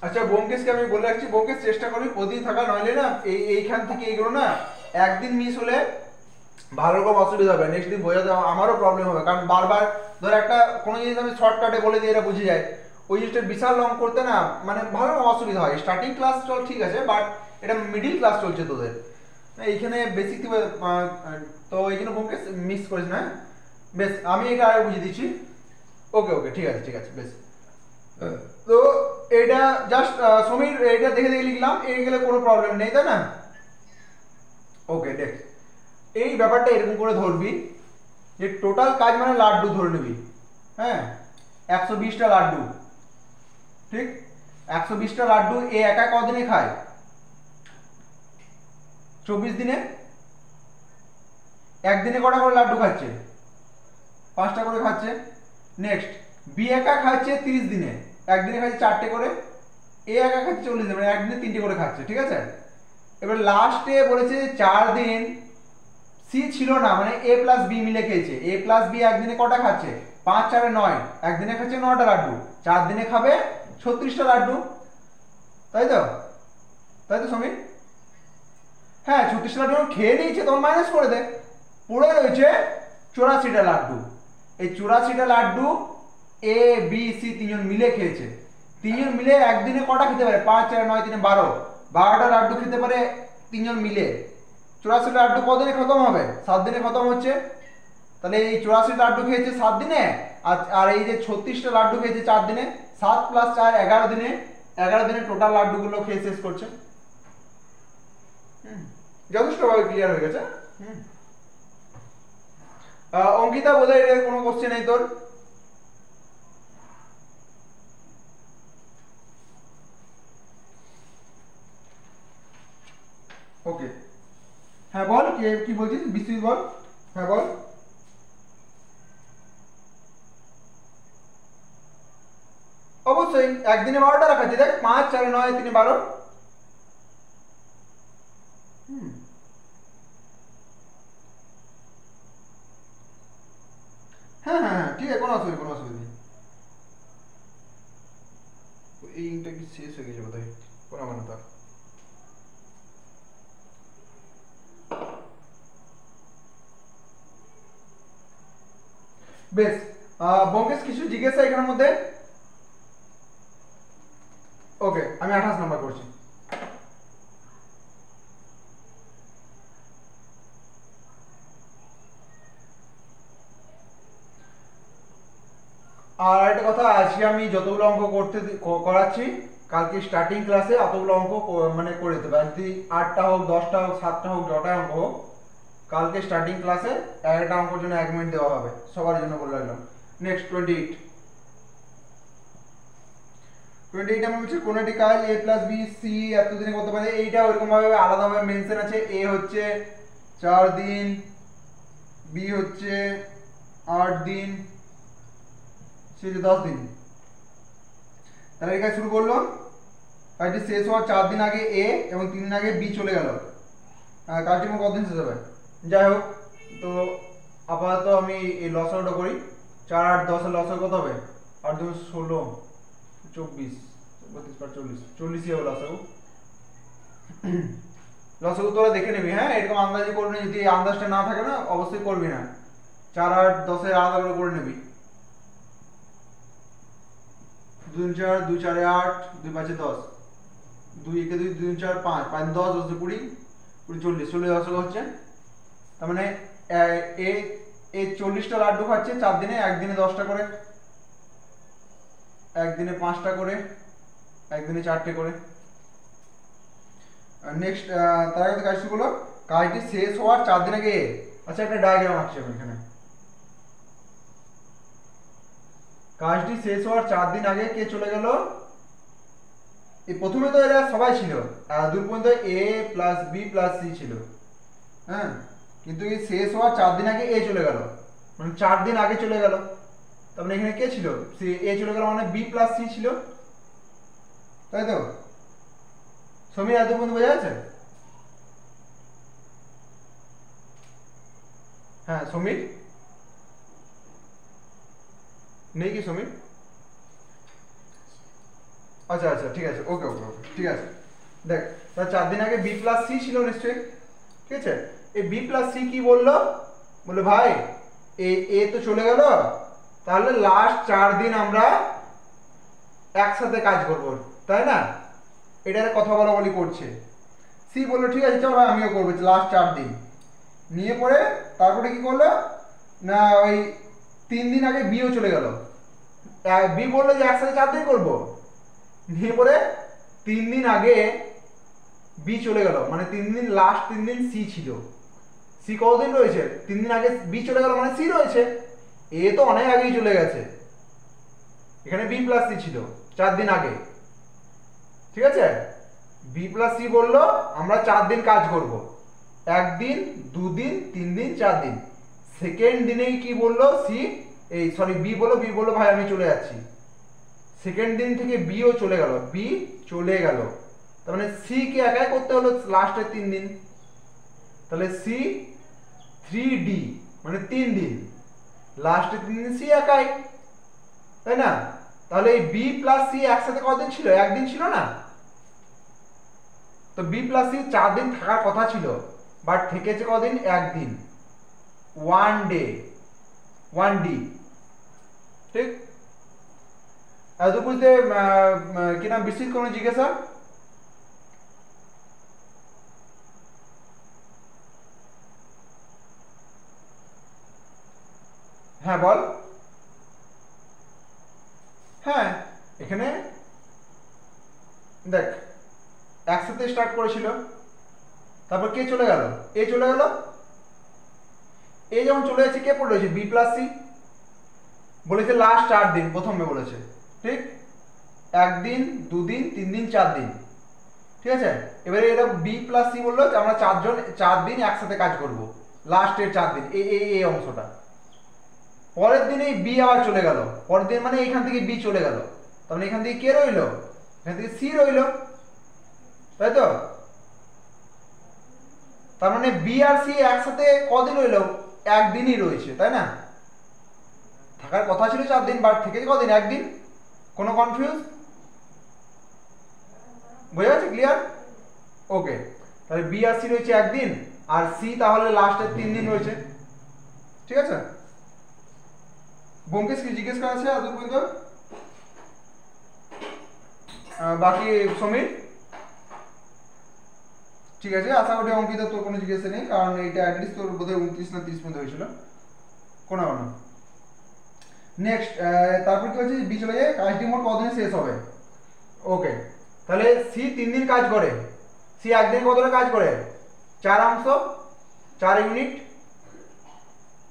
আচ্ছা, ব্যোমকেশকে আমি বলে রাখছি, ব্যোমকেশ চেষ্টা করবি প্রতিদিন থাকা, নইলে না এইখান থেকে এইগুলো না একদিন মিস হলে ভালো রকম অসুবিধা হবে, নেক্সট দিন বোঝাতে আমারও প্রবলেম হবে, কারণ বারবার ধর একটা কোনো জিনিস আমি শর্টকাটে বলে দিই, এটা বুঝে যায়, ওই জিনিসটা বিশাল লং করতে না মানে ভালো অসুবিধা হয়। স্টার্টিং ক্লাস চল ঠিক আছে, বাট এটা মিডিল ক্লাস চলছে তোদের, এইখানে বেসিক তো এইখানে ব্যোমকেশ মিস করিস না। বেশ, আমি এটা আগে বুঝিয়ে দিচ্ছি। ওকে ওকে, ঠিক আছে ঠিক আছে, বেশ। তো এটা জাস্ট সমীর, এটা দেখে দেখে লিখলাম, এই গেলে কোনো প্রবলেম নেই, তাই না? ওকে দেখ, এই ব্যাপারটা এরকম করে ধরবি যে টোটাল কাজ মানে লাড্ডু ধরে নিবি, হ্যাঁ, 120টা লাড্ডু, ঠিক, 120টা লাড্ডু এ একা কদিনে খায়? 24 দিনে। একদিনে কটা করে লাড্ডু খাচ্ছে? 5টা করে খাচ্ছে। নেক্সট, বি একা খাচ্ছে 30 দিনে, একদিনে খাচ্ছে 4টে করে, এ একা খাচ্ছে 40 দিনে, মানে একদিনে 3টে করে খাচ্ছে, ঠিক আছে? এবার লাস্টে বলেছে 4 দিন সি ছিল না, মানে A+B মিলে খেয়েছে। A+B একদিনে কটা খাচ্ছে? 5 4 9, একদিনে খাচ্ছে 9টা লাড্ডু, 4 দিনে খাবে 36টা লাড্ডু, তাই তো? তাই তো সমীর? হ্যাঁ, 36টা লাড্ডু খেয়ে নিয়েছে, তখন মাইনাস করে দে, পড়ে রয়েছে 84টা লাড্ডু। এই 84টা লাড্ডু A B C তিনজন মিলে খেয়েছে। তিনজন মিলে একদিনে কটা খেতে পারে? 5 4 9 3 12, 12টা লাড্ডু খেতে পারে তিনজন মিলে। 84টা লাড্ডু কদিনে খতম হবে? 7 দিনে খতম হচ্ছে। তাহলে এই 84টা লাড্ডু খেয়েছে 7 দিনে, আর এই যে 36টা লাড্ডু খেয়েছে 4 দিনে, 7 + 4 11 দিনে, 11 দিনে টোটাল লাড্ডুগুলো খেয়ে শেষ করছে। যথেষ্টভাবে ক্লিয়ার হয়ে গেছে। অঙ্কিতা, বোধহয় এর কোনো কোশ্চেন নেই তোর? ওকে, হ্যাঁ বল, কি বলছিস, বিস্তৃত বল। হ্যাঁ বল। অবশ্যই একদিনে 12টা রাখাচ্ছি, দেখ 5 4 9 3 12। হ্যাঁ হ্যাঁ হ্যাঁ, ঠিক আছে, কোনো অসুবিধা নেই। এইটা কি শেষ হয়ে গেছে বোধহয়, কোনো মানে তার। বেশ, ব্যোমকেশ কিছু জিজ্ঞাসা এখানের মধ্যে? ওকে, আমি 28 নাম্বার করছি। আর একটা কথা, আজকে আমি যতগুলো অঙ্ক করাচ্ছি, কালকে স্টার্টিং ক্লাসে অতগুলো অঙ্ক মানে করে দিতে পারি, যদি 8টা হোক 10টা হোক 7টা হোক, যটা অঙ্ক হোক কালকে স্টার্টিং ক্লাসে একটা অঙ্কের জন্য 1 মিনিট দেওয়া হবে, সবার জন্য বলে রাখলাম। নেক্সট 28 আমার হচ্ছে কোন একটি কাজ a প্লাস b c এতদিনে করতে পারে। এইটা ওরকম ভাবে আলাদাভাবে মেনশন আছে। a হচ্ছে 4 দিন, b হচ্ছে 8 দিন, c হচ্ছে 10 দিন। তাহলে এই কাজ শুরু করলো, কাজটি শেষ হওয়ার 4 দিন আগে a এবং 3 দিন আগে b চলে গেল। কাজটি আমার কতদিন শেষ হবে? যাই হোক, তো আপাতত আমি এই লসাগুটা করি। 4 8 10 এর লসাগু কত হবে? 8 2 16 24 32 40 40ই হবে লসাগু। লসাগু তোরা দেখে নিবি, হ্যাঁ, এরকম আন্দাজি করবি না। যদি আন্দাজটা না থাকে না অবশ্যই করবি না। 4 8 10 এর আলাদা করে করে নিবি। 2 4 2 4 8 2 5 10 2 1 2 2 4 5 5 10 10 20 20 40 40 লসাগু হচ্ছে। তার মানে এ 40টা লাড্ডু খাচ্ছে 4 দিনে, একদিনে 10টা করে, একদিনে 5টা করে, একদিনে 4টে করে। নেক্সট তার আগে কাজ শুরু হলো, কাজটি শেষ হওয়ার 4 দিন আগে। আচ্ছা, একটা ডায়াগ্রাম আঁকছি আমি এখানে। কাজটি শেষ হওয়ার 4 দিন আগে কে চলে গেল? এই প্রথমে তো এরা সবাই ছিল, দূর পর্যন্ত a plus b plus c ছিল, হ্যাঁ, কিন্তু এই শেষ হওয়ার 4 দিন আগে a চলে গেল, মানে 4 দিন আগে চলে গেল। তার মানে এখানে কে ছিল? a চলে গেল, মানে b প্লাস c ছিল, তাই তো? সমীর এত পর্যন্ত বোঝা যাচ্ছে? হ্যাঁ, সমীর নেই কি সমীর? আচ্ছা আচ্ছা, ঠিক আছে, ওকে ওকে ওকে, ঠিক আছে। দেখ, তার 4 দিন আগে বি প্লাস সি ছিল নিশ্চয়ই, ঠিক আছে? এই বি প্লাস সি কি বললো? বলে ভাই এ তো চলে গেল, তাহলে লাস্ট 4 দিন আমরা একসাথে কাজ করব, তাই না? এটার কথা বলা বলি করছে। সি বললো ঠিক আছে, চল ভাই আমিও করবো লাস্ট 4 দিন। নিয়ে পরে তারপরে কি করলো না, ওই 3 দিন আগে বিও চলে গেল। বি বললো যে একসাথে 4 দিন করবো। নিয়ে পরে 3 দিন আগে বি চলে গেল, মানে 3 দিন, লাস্ট 3 দিন সি ছিল। সি কতদিন রয়েছে? 3 দিন আগে বি চলে গেল, মানে সি রয়েছে। এ তো অনেক আগেই চলে গেছে। এখানে বি প্লাস সি ছিল 4 দিন আগে, ঠিক আছে? বি প্লাস সি বললো আমরা 4 দিন কাজ করব, 1 দিন 2 দিন 3 দিন 4 দিন। সেকেন্ড দিনেই কি বললো সি, এই সরি বি বললো ভাই আমি চলে যাচ্ছি। সেকেন্ড দিন থেকে বিও চলে গেল, বি চলে গেল, তার মানে সি কে একাই করতে হলো লাস্টের 3 দিন। তাহলে সি 3D মানে 3 দিন, লাস্টের 3 দিন সি একাই, তাই না? তাহলে এই বি প্লাস সি একসাথে কতদিন ছিল? 1 দিন ছিল না? তো বি প্লাস সি 4 দিন থাকার কথা ছিল, বাট থেকেছে কদিন? 1 দিন, 1 ডে, 1 ডি, ঠিক? এত বুঝতে কি নাম, বিস্তৃত কোনো জিজ্ঞাসা? হ্যাঁ বল। হ্যাঁ, এখানে দেখ একসাথে স্টার্ট করেছিল, তারপর কে চলে গেল? এ চলে গেল। এ যখন চলে যাচ্ছে কে পড়ে রয়েছে? B plus C. বলেছে লাস্ট 4 দিন, প্রথমে বলেছে, ঠিক? 1 দিন 2 দিন 3 দিন 4 দিন, ঠিক আছে? এবারে এটা বি প্লাস সি বললো যে আমরা 4 দিন একসাথে কাজ করব, লাস্টের 4 দিন, এই অংশটা। পরের দিনেই বি আবার চলে গেল, পরের দিন মানে এখান থেকে বি চলে গেল, তার মানে এখান থেকে কে রইলো? এখান থেকে সি রইলো, তাই তো? তার মানে বি আর সি একসাথে কদিন রইলো? 1 দিনই রয়েছে, তাই না? থাকার কথা ছিল 4 দিন, বাট থেকে কদিন? 1 দিন। কোনো কনফিউজ? বোঝা যাচ্ছে? ক্লিয়ার? ওকে, তাহলে বি আর সি রয়েছে 1 দিন, আর সি তাহলে লাস্টের 3 দিন রয়েছে, ঠিক আছে? ব্যোমকেশ কি জিজ্ঞেস করা আছে এত পর্যন্ত? বাকি সমীর ঠিক আছে, আশা করি অঙ্কিত তোর কোনো জিজ্ঞাসা নেই, কারণ এটা অ্যাটলিস্ট তোর বোধহয় 29 না 30 পর্যন্ত হয়েছিল, কোনো না। নেক্সট তারপর কি হচ্ছে, বি চলে যায়, কাজটি মোট কতদিনে শেষ হবে? ওকে, তাহলে সি 3 দিন কাজ করে, সি একদিন কতটা কাজ করে? 4 অংশ 4 ইউনিট,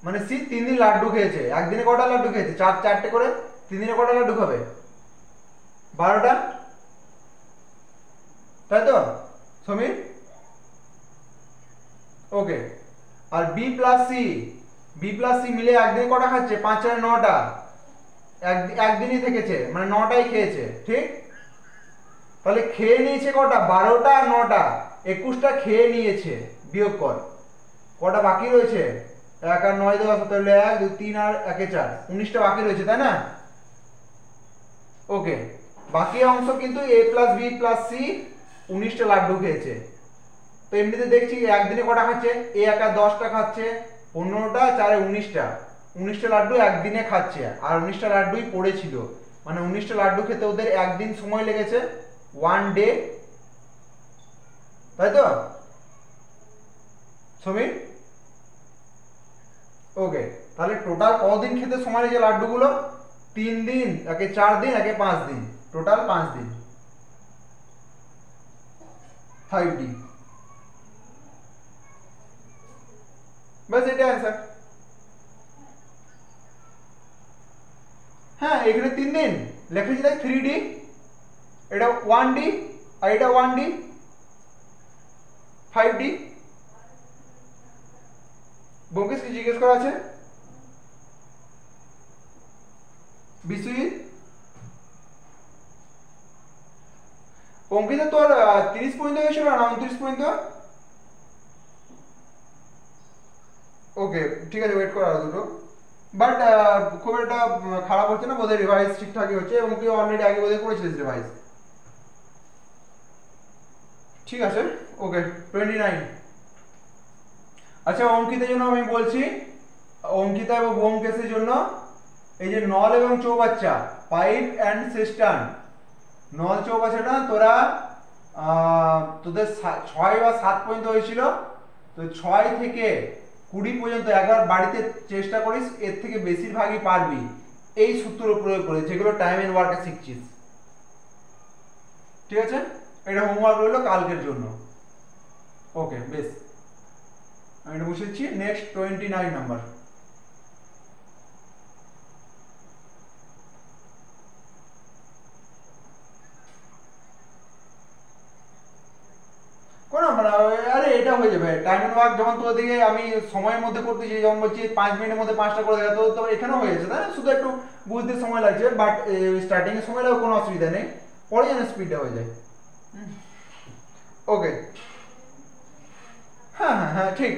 মানে সি 3 দিন লাড্ডু খেয়েছে, একদিনে কটা লাড্ডু খেয়েছে? চারটে করে, 3 দিনে কটা লাড্ডু খাবে? 12টা, তাই তো সমীর? ওকে। আর বি প্লাস সি মিলে একদিনে কটা খাচ্ছে? 5 আর 9টা, একদিনই থেকেছে মানে 9টাই খেয়েছে, ঠিক? তাহলে খেয়ে নিয়েছে কটা? 12টা আর 9টা, 21টা খেয়ে নিয়েছে। বিয়োগ কর, কটা বাকি রয়েছে? 1 আর 9 10, তাহলে 1 2 3 আর 1 4, 19টা বাকি রয়েছে, তাই না? ওকে, বাকি অংশ কিন্তু A plus B plus C 19টা লাড্ডু খেয়েছে। তো এমনিতে দেখছি একদিনে কটা খাচ্ছে? এ একা 10টা খাচ্ছে, 15টা 4 19টা, 19টা লাড্ডু একদিনে খাচ্ছে, আর 19টা লাড্ডুই পড়েছিল, মানে 19টা লাড্ডু খেতে ওদের একদিন সময় লেগেছে, 1 ডে, তাই তো সমীর? ওকে, তাহলে টোটাল কদিন খেতে সময় লেগেছে লাড্ডুগুলো? 3 দিন, একে 4 দিন, একে 5 দিন, টোটাল 5 দিন, 5D। বাস এটা অ্যান্সার। হ্যাঁ, এখানে 3 দিন লেখেছি তাই 3D, এটা 1D, আর এটা 1D, 5D। ব্যোমকেশ কি জিজ্ঞেস করা আছে? বিশ্বজিৎ, অঙ্কিতা তোর 30 পর্যন্ত হয়েছিল না 29 পর্যন্ত? ওকে, ঠিক আছে, ওয়েট কর আরো দুটো। বাট খুব একটা খারাপ হচ্ছে না বোধহয়, রিভাইজ ঠিকঠাকই হচ্ছে, এবং তুই অলরেডি আগে বোধহয় করেছিলিস রিভাইজ। ঠিক আছে, ওকে। 29। আচ্ছা, অঙ্কিতার জন্য আমি বলছি, অঙ্কিতা এবং ব্যোমকেশের জন্য এই যে নল এবং চৌবাচ্চা, পাইপ অ্যান্ড সিস্টার্ন, নল চৌবাচ্চাটা তোরা তোদের 6 বা 7 পর্যন্ত হয়েছিল, তো 6 থেকে 20 পর্যন্ত একবার বাড়িতে চেষ্টা করিস, এর থেকে বেশিরভাগই পারবি এই সূত্র প্রয়োগ করে, যেগুলো টাইম এন্ড ওয়ার্কে শিখছিস। ঠিক আছে, এটা হোমওয়ার্ক রইলো কালকের জন্য। ওকে, বেশ, আমি এটা বসেছি। Next 29 number. কোনো মানে আরে এটা হয়ে যাবে, টাইম এন্ড ওয়ার্ক যখন তোর দিকে আমি সময়ের মধ্যে করতে চাই, যেমন বলছি 5 মিনিটের মধ্যে 5টা করে দেখা, তো এখানেও হয়ে যাচ্ছে, তাই না? শুধু একটু বুঝতে সময় লাগছে, বাট স্টার্টিং এর সময় লাগবে, কোনো অসুবিধা নেই, পরে যেন স্পিডে হয়ে যায়। ওকে, হ্যাঁ হ্যাঁ হ্যাঁ, ঠিক,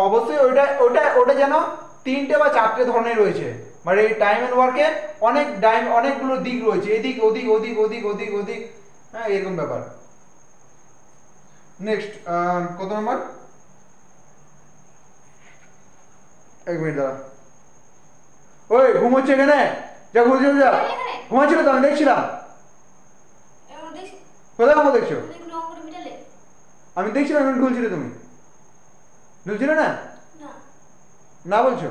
অবশ্যই ওটা ওটা ওটা যেন 3টে বা 4টে ধরনের রয়েছে, মানে এই টাইম এন্ড ওয়ার্কে অনেকগুলো দিক রয়েছে, এদিক ওদিক ওদিক ওদিক ওদিক ওদিক, হ্যাঁ, এরকম ব্যাপার। নেক্সট, কত নম্বর? 1 মিনিট দাঁড়া। ওই ঘুমোচ্ছে এখানে, যা ঘুমোচ্ছে যা। ঘুমাচ্ছিল তো, আমি দেখছিলাম। কোথায় ঘুমো দেখছো? আমি দেখছিলাম এখন ঢুলছিলে, তুমি ঢুলছিলে না? না বলছো?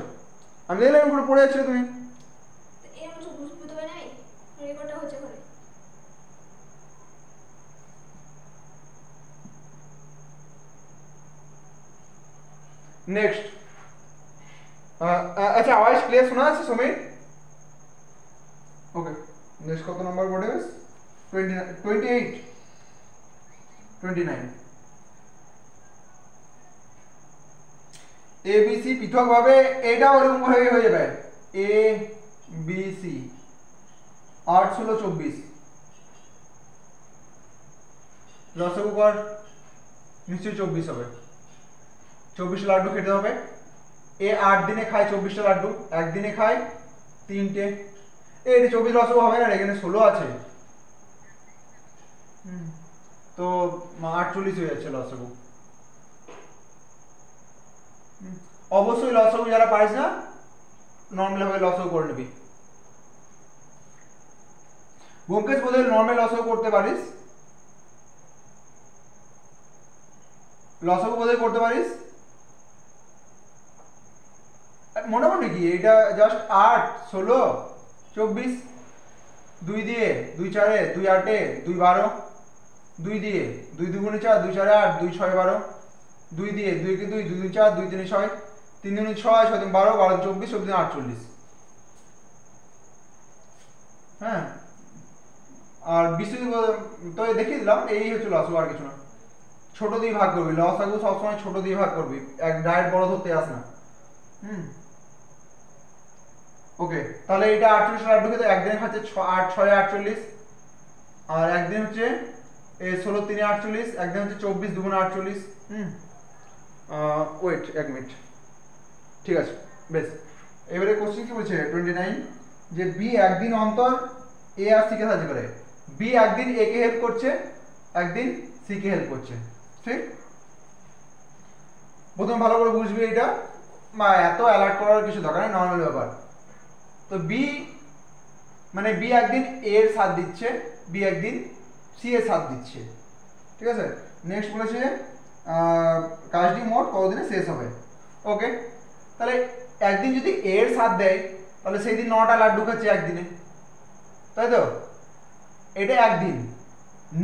আমি দেখলাম এখন পড়ে যাচ্ছিলে তুমি। নেক্সট, আচ্ছা, আওয়াজ ক্লিয়ার শোনা যাচ্ছে সমীর? ওকে, নেক্সট কত নম্বর বোর্ডে? 28, 29। এ বি সি পৃথকভাবে, এটা ওরকম হয়ে যাবে, এ বি সি 8 16 24, লসাগু কর, নিশ্চয়ই 24 হবে। 24 লাড্ডু খেতে হবে। এ 8 দিনে খায় 24টা লাড্ডু, একদিনে খায় 3টে। এটা 24 লসাগু হবে না, এখানে 16 আছে, তো 48 হয়ে যাচ্ছে লসাগু। অবশ্যই লসাগু যারা পারিস না, নর্মাল ভাবে লসাগু করে নিবি। ব্যোমকেশ বোধহয় নর্মাল লসাগু করতে পারিস, লসাগু বোধহয় করতে পারিস মোটামুটি। কি এটা জাস্ট 8 16 24, 2 দিয়ে 2 4 2 8 2 12, 2 দিয়ে 2 2 4 2 4 8 2 6 12, 2 দিয়ে 2 কে 2 2 4 2 3 6, 3 দুগুণে 6, 6 দুগুণে 12, 12 দুগুণে 24, 24 দুগুণে 48। হ্যাঁ, আর বিশ্বজিৎ তো দেখিয়ে দিলাম, এই হচ্ছে লস, আর কিছু না। ছোট দিয়ে ভাগ করবি, লসাগু সবসময় ছোট দিয়ে ভাগ করবি, এক ডাইরেক্ট বড় ধরতে আস না। ওকে, তাহলে এটা 48 লাড্ডু খেতে একদিনে খাচ্ছে 8 6 48, আর একদিন হচ্ছে 16 3 48, একদিন হচ্ছে 24 দুগুণে 48। ওয়েট 1 মিনিট, ঠিক আছে বেশ। এবারে কোশ্চেন কি বলছে 29, যে বি একদিন অন্তর এ আর সি কে সাহায্য করে। বি একদিন এ কে হেল্প করছে, একদিন সি কে হেল্প করছে, ঠিক। প্রথমে ভালো করে বুঝবি এটা, এত অ্যালার্ট করার কিছু দরকার নেই, নর্মাল ব্যাপার। তো বি মানে বি একদিন এ এর সাথ দিচ্ছে, বি একদিন সি এর সাথ দিচ্ছে, ঠিক আছে। নেক্সট বলেছে কাজটি মোট কতদিনে শেষ হবে। ওকে, তাহলে একদিন যদি এ এর সাথ দেয় তাহলে সেই দিন 9টা লাড্ডু খাচ্ছে একদিনে, তাই তো, এটা একদিন।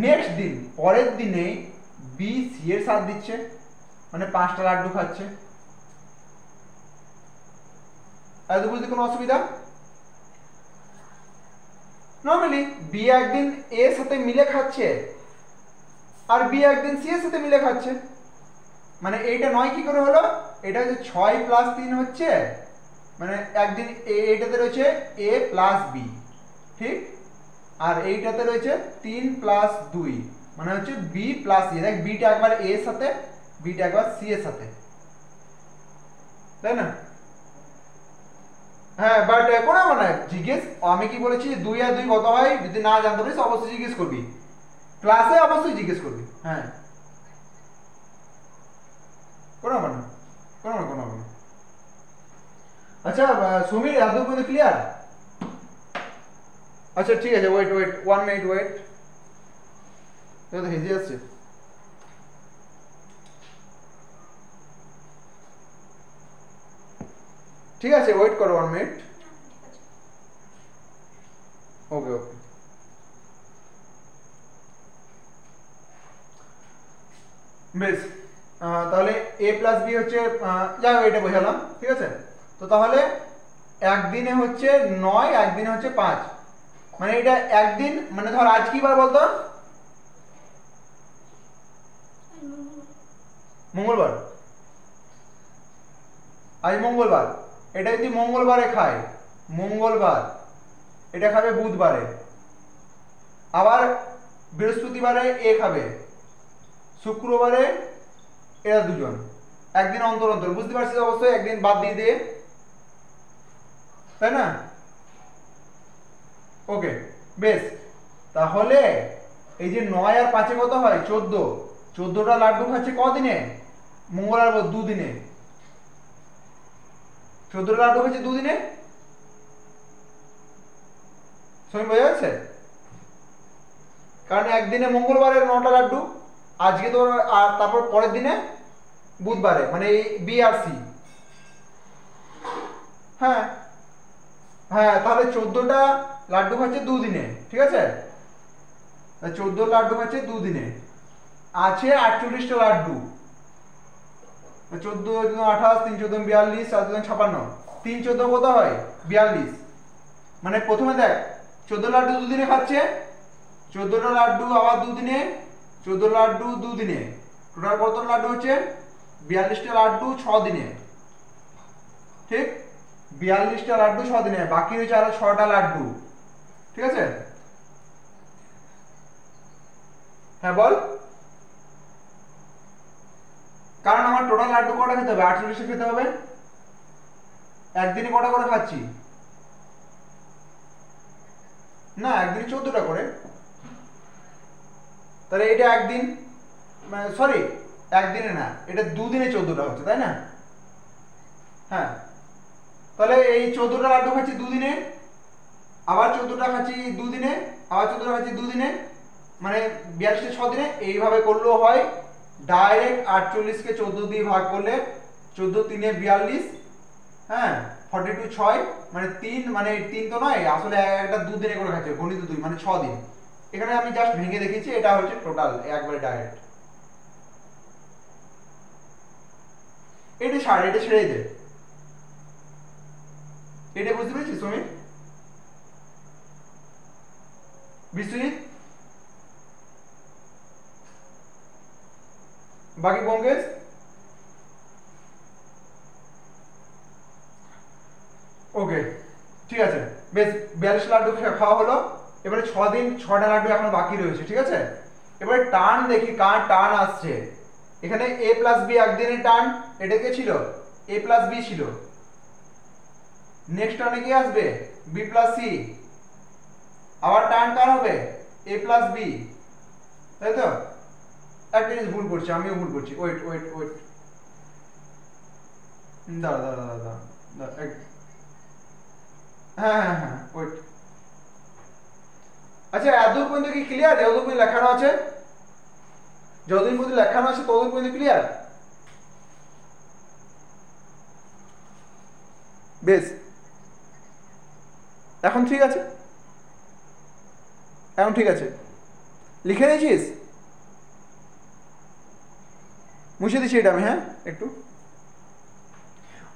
নেক্সট দিন পরের দিনে বি সি এর সাথ দিচ্ছে, মানে 5টা লাড্ডু খাচ্ছে। এত বুঝতে কোনো অসুবিধা? নর্মালি বি একদিন এ এর সাথে মিলে খাচ্ছে আর বি একদিন সি এর সাথে মিলে খাচ্ছে, মানে এইটা 9 কি করে হলো, এটা হচ্ছে 6 + 3 হচ্ছে, মানে একদিন এইটাতে রয়েছে এ প্লাস বি, ঠিক, আর এইটাতে রয়েছে 3 + 2, মানে হচ্ছে বি প্লাস সি। দেখ বিটা একবার এ এর সাথে, বিটা একবার সি এর সাথে, তাই না? হ্যাঁ, বাট কোনো মানে জিজ্ঞেস, আমি কি বলেছি 2 আর 2 কত হয়, যদি না জানতে পারিস অবশ্যই জিজ্ঞেস করবি, ক্লাসে অবশ্যই জিজ্ঞেস করবি। হ্যাঁ, কোনো মানে কোনো মানে। আচ্ছা সুমির, এত পর্যন্ত ক্লিয়ার? আচ্ছা ঠিক আছে, ওয়েট 1 মিনিট ওয়েট, তো হেজি আসছে। ঠিক আছে, ওয়েট করো 1 মিনিট। ওকে ওকে, বেশ। তাহলে এ প্লাস বি হচ্ছে, যাই হোক এটা বোঝালাম, ঠিক আছে। তো তাহলে একদিনে হচ্ছে 9, একদিনে হচ্ছে 5, মানে এটা একদিন, মানে ধর আজ কি বার বলতো, মঙ্গলবার, আজ মঙ্গলবার, এটা যদি মঙ্গলবারে খায়, মঙ্গলবার এটা খাবে বুধবারে, আবার বৃহস্পতিবারে এ খাবে, শুক্রবারে এরা দুজন, একদিন অন্তর অন্তর, বুঝতে পারছিস অবশ্যই, একদিন বাদ দিয়ে দিয়ে, তাই না? ওকে বেশ, তাহলে এই যে 9 আর 5 কত হয় 14, 14টা লাড্ডু খাচ্ছে কদিনে, মঙ্গলবার 2 দিনে, 14টা লাড্ডু খাচ্ছে 2 দিনে, সময় বোঝা যাচ্ছে? কারণ একদিনে মঙ্গলবারে 9টা লাড্ডু, আজকে তো, আর তারপর পরের দিনে বুধবারে, মানে এই বি আর সি। হ্যাঁ হ্যাঁ, তাহলে 14টা লাড্ডু খাচ্ছে 2 দিনে, ঠিক আছে, 14 লাড্ডু খাচ্ছে 2 দিনে, আছে 48টা লাড্ডু, 14 × 28, 3 × 14 42, 7 × 56, 3 14 কত হয় 42, মানে প্রথমে দেখ 14 লাড্ডু 2 দিনে খাচ্ছে, 14টা লাড্ডু আবার 2 দিনে, 14 লাড্ডু 2 দিনে, টোটাল কত লাড্ডু হচ্ছে 42টা লাড্ডু 6 দিনে, ঠিক, 42টা লাড্ডু 6 দিনে, বাকি রয়েছে আরো 6টা লাড্ডু, ঠিক আছে। হ্যাঁ বল, কারণ আমার টোটাল লাড্ডু কটা খেতে হবে, 48 খেতে হবে, একদিনে কটা করে খাচ্ছি, না একদিনে 14টা করে, তাহলে এটা একদিন, সরি একদিনে না, এটা 2 দিনে 14টা হচ্ছে, তাই না? হ্যাঁ, তাহলে এই 14টা লাড্ডু খাচ্ছি 2 দিনে, আবার 14টা খাচ্ছি 2 দিনে, আবার 14টা খাচ্ছি 2 দিনে, মানে 42টা 6 দিনে, এইভাবে করলেও হয়। ডাইরেক্ট 48কে 14 দিয়ে ভাগ করলে 14 3 42, হ্যাঁ 42 6, মানে 3, মানে 3 তো নয়, আসলে একটা 2 দিনে করে খাচ্ছে, গণিত 2, মানে 6 দিন। এখানে আমি জাস্ট ভেঙে দেখেছি, এটা হচ্ছে টোটাল একবারে ডাইরেক্ট। এটা ছাড়, এটা ছেড়ে দে, এটা বুঝতে পেরেছিস সমীর? বিশ্বজিৎ, বাকি পঙ্কেশ? ওকে, ঠিক আছে, বেশ 42 লাড্ডু খাওয়া হলো। এবারে 6 দিন 6টা লাড্ডু এখনো বাকি রয়েছে, ঠিক আছে। এবারে টার্ন দেখি কার টার্ন আসছে। এখানে a প্লাস বি একদিনের টার্ন, এটা কে ছিল? a প্লাস বি ছিল। নেক্সট টার্নে কি আসবে? b plus C. আবার টার্ন কার হবে? a প্লাস বি, তাই তো? একটা জিনিস ভুল করছি, আমিও ভুল করছি। ওয়েট ওয়েট ওয়েট, দাঁড়া দাঁড়া দাঁড়া দাঁড়া, হ্যাঁ হ্যাঁ হ্যাঁ ওয়েট। আচ্ছা, এতদূর পর্যন্ত কি ক্লিয়ার? যতদূর পর্যন্ত লেখানো আছে, যতদিন পর্যন্ত লেখানো আছে ততদিন পর্যন্ত ক্লিয়ার? বেশ, এখন ঠিক আছে, এখন ঠিক আছে। লিখে নিয়েছিস? মুছে দিচ্ছি এটা আমি, হ্যাঁ একটু।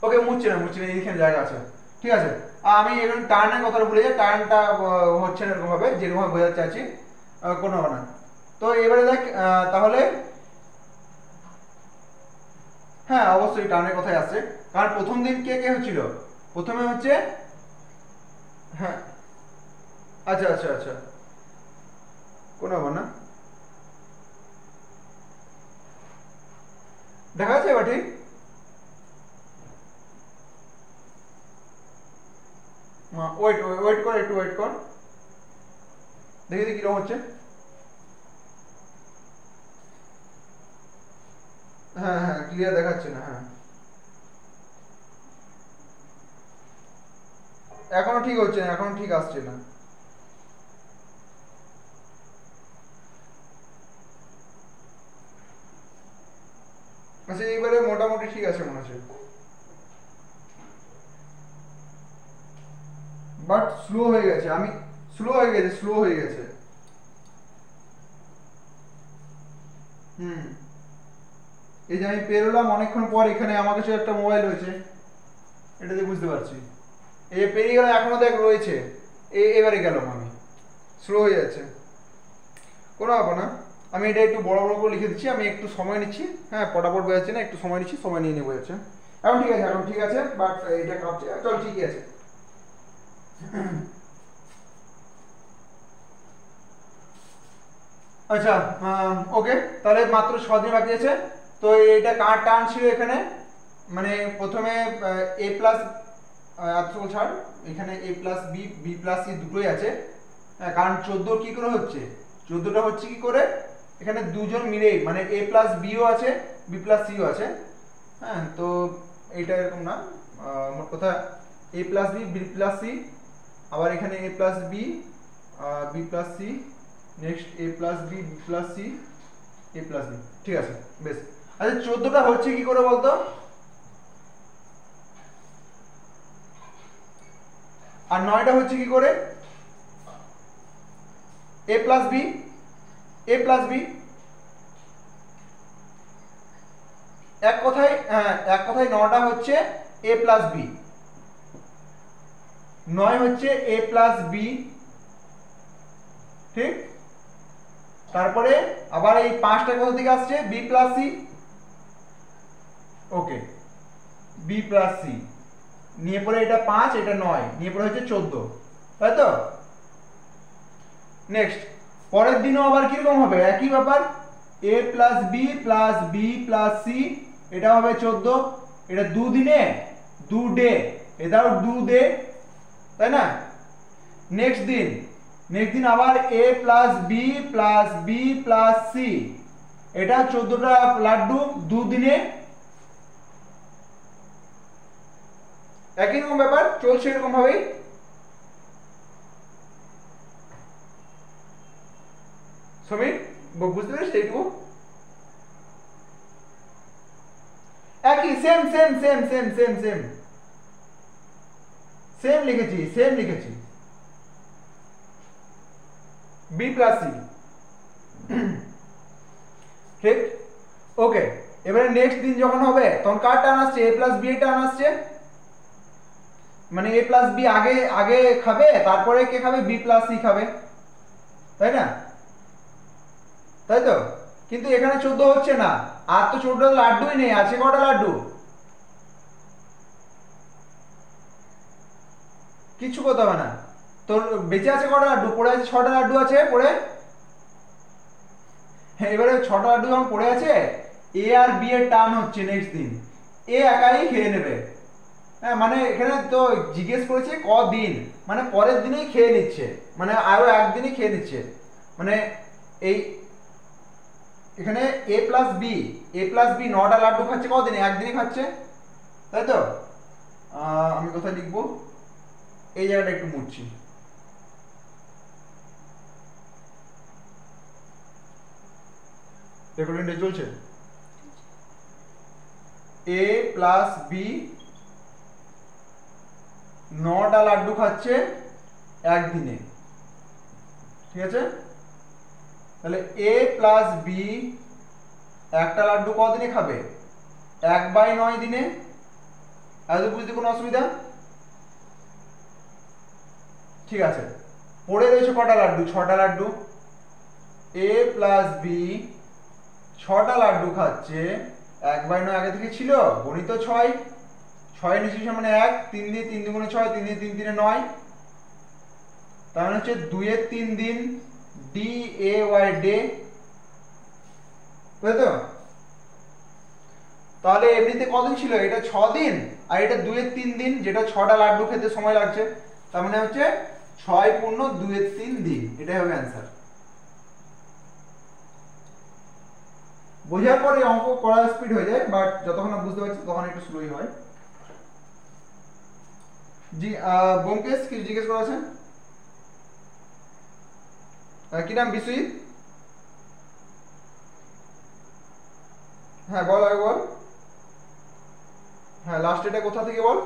ওকে, মুছছে না এইখানে জায়গা আছে, ঠিক আছে। আমি এখন টার্নের কথাটা ভুলে যাই, টার্নটা হচ্ছে না এরকম ভাবে, যেরকম ভাবে বোঝাতে চাইছি কোনো হবে না। তো এবারে দেখ, তাহলে হ্যাঁ অবশ্যই টার্নের কথাই আসছে, কারণ প্রথম দিন কে কে হচ্ছিল? প্রথমে হচ্ছে, হ্যাঁ আচ্ছা আচ্ছা আচ্ছা, কোনো হবে না, দেখা যাচ্ছে এবার ঠিক? ওয়েট ওয়েট কর, একটু ওয়েট কর, দেখি দেখি কিরকম হচ্ছে। হ্যাঁ হ্যাঁ ক্লিয়ার দেখাচ্ছে না, হ্যাঁ এখনো ঠিক হচ্ছে না, এখনো ঠিক আসছে না। আচ্ছা এইবারে মোটামুটি ঠিক আছে মনে হচ্ছে, বাট স্লো হয়ে গেছে, আমি স্লো হয়ে গেছে। হুম, এই যে আমি পেরোলাম অনেকক্ষণ পর, এখানে আমার কাছে একটা মোবাইল রয়েছে, এটা দিয়ে বুঝতে পারছি। এই যে পেরিয়ে গেলাম, এখনো দেখ রয়েছে, এবারে গেলাম আমি, স্লো হয়ে যাচ্ছে, কোনো ব্যাপার না। আমি এটা একটু বড় বড় করে লিখে দিচ্ছি, আমি একটু সময় নিচ্ছি, হ্যাঁ পটাপট বোঝাচ্ছি না, একটু সময় নিচ্ছি, সময় নিয়ে নিয়ে বোঝাচ্ছে। এখন ঠিক আছে, এখন ঠিক আছে, বাট এটা কাঁপছে, চল ঠিকই আছে। আচ্ছা, ওকে, তাহলে মাত্র 6 দিন বাকি আছে। তো এইটা কার টার্ন ছিল এখানে? মানে প্রথমে এ প্লাস, এতটুকু ছাড়, এখানে A plus B, B plus C দুটোই আছে, হ্যাঁ, কারণ 14 কি করে হচ্ছে? 14টা হচ্ছে কি করে? এখানে দুজন মিলেই, মানে এ প্লাস বিও আছে, বি প্লাস সিও আছে, হ্যাঁ। তো এইটা এরকম না, মোট কথা A plus B, B plus C, আবার এখানে A plus B, B plus C, next A plus B, B plus C, A plus B, ঠিক আছে বেশ। আচ্ছা 14টা হচ্ছে কি করে বলতো? আর 9টা হচ্ছে কি করে? এ প্লাস বি, এ প্লাস বি, এক কথায়, হ্যাঁ এক কথায় 9টা হচ্ছে এ প্লাস বি, 9 হচ্ছে এ প্লাস বি, ঠিক। তারপরে আবার এই 5টা কোথা থেকে আসছে? বি প্লাস সি, ওকে, বি প্লাস সি নিয়ে পরে এটা 5, এটা 9 নিয়ে পরে হচ্ছে 14, তাই তো? নেক্সট পরের দিনও আবার কিরকম হবে? একই ব্যাপার, A plus B plus B plus C, এটা হবে 14, এটা দুদিনে, দু ডে, এটাও দু ডে, তাই না? নেক্সট দিন আবার A plus B plus B plus C, এটা 14টা লাড্ডু দুদিনে, একই রকম ব্যাপার চলছে এরকম ভাবেই। সমীর বুঝতে পেরেছিস এইটুকু? একই, same same same same same same same লিখেছি বি প্লাস সি, ঠিক। ওকে, এবারে নেক্সট দিন যখন হবে তখন কার টার্ন আসছে? এ প্লাস বি এর টার্ন আসছে, মানে এ প্লাস বি আগে আগে খাবে, তারপরে কে খাবে, বি প্লাস সি খাবে, তাই না? তাই তো? কিন্তু এখানে 14 হচ্ছে না, আর তো 14টা লাড্ডুই নেই, আছে কটা লাড্ডু? কিছু করতে হবে না। তোর বেঁচে আছে কটা লাড্ডু? পড়ে আছে 6টা লাড্ডু আছে পড়ে। হ্যাঁ, এবারে 6টা লাড্ডু যখন পড়ে আছে, এ আর বি এর টার্ন হচ্ছে নেক্সট দিন, এ একাই খেয়ে নেবে। হ্যাঁ, মানে এখানে তো জিজ্ঞেস করেছে কদিন, মানে পরের দিনেই খেয়ে নিচ্ছে, মানে আরো একদিনই খেয়ে নিচ্ছে। মানে এই এখানে এ প্লাস বি 9টা লাড্ডু খাচ্ছে কদিনে? একদিনই খাচ্ছে, তাই তো? আমি কোথায় লিখবো, এই জায়গাটা একটু মুছছি। রেকর্ডিংটা চলছে। এ প্লাস বি 9টা লাড্ডু খাচ্ছে একদিনে, ঠিক আছে? তাহলে এ প্লাস বি একটা লাড্ডু কদিনে খাবে? 1/9 দিনে। এত বুঝতে কোনো অসুবিধা? ঠিক আছে, পড়ে রয়েছে কটা লাড্ডু? 6টা লাড্ডু। এ প্লাস বি 6টা লাড্ডু খাচ্ছে, 1/9 আগে থেকে ছিল, গণিত 6, 6 নিচে মানে 1, 3 দিয়ে 3 দুগুণে 6, 3 দিয়ে 3 3 9, তার মানে হচ্ছে 2 এর 3 দিন, ডি এ ওয়াই ডে, তাই তো? তাহলে এমনিতে কদিন ছিল? এটা 6 দিন, আর এটা 2 এর 3 দিন, যেটা 6টা লাড্ডু খেতে সময় লাগছে, তার মানে হচ্ছে 6 পূর্ণ 2 এর 3 দিন, এটাই হবে অ্যান্সার। বোঝার পরে অঙ্ক করা স্পিড হয়ে যায়, বাট যতক্ষণ না বুঝতে পারছি তখন একটু স্লোই হয়। জি, ব্যোমকেশ কিছু জিজ্ঞেস করা আছে? কি নাম? বিশ্বজিৎ? হ্যাঁ বল, আগে বল। হ্যাঁ, লাস্ট এটা কোথা থেকে বল।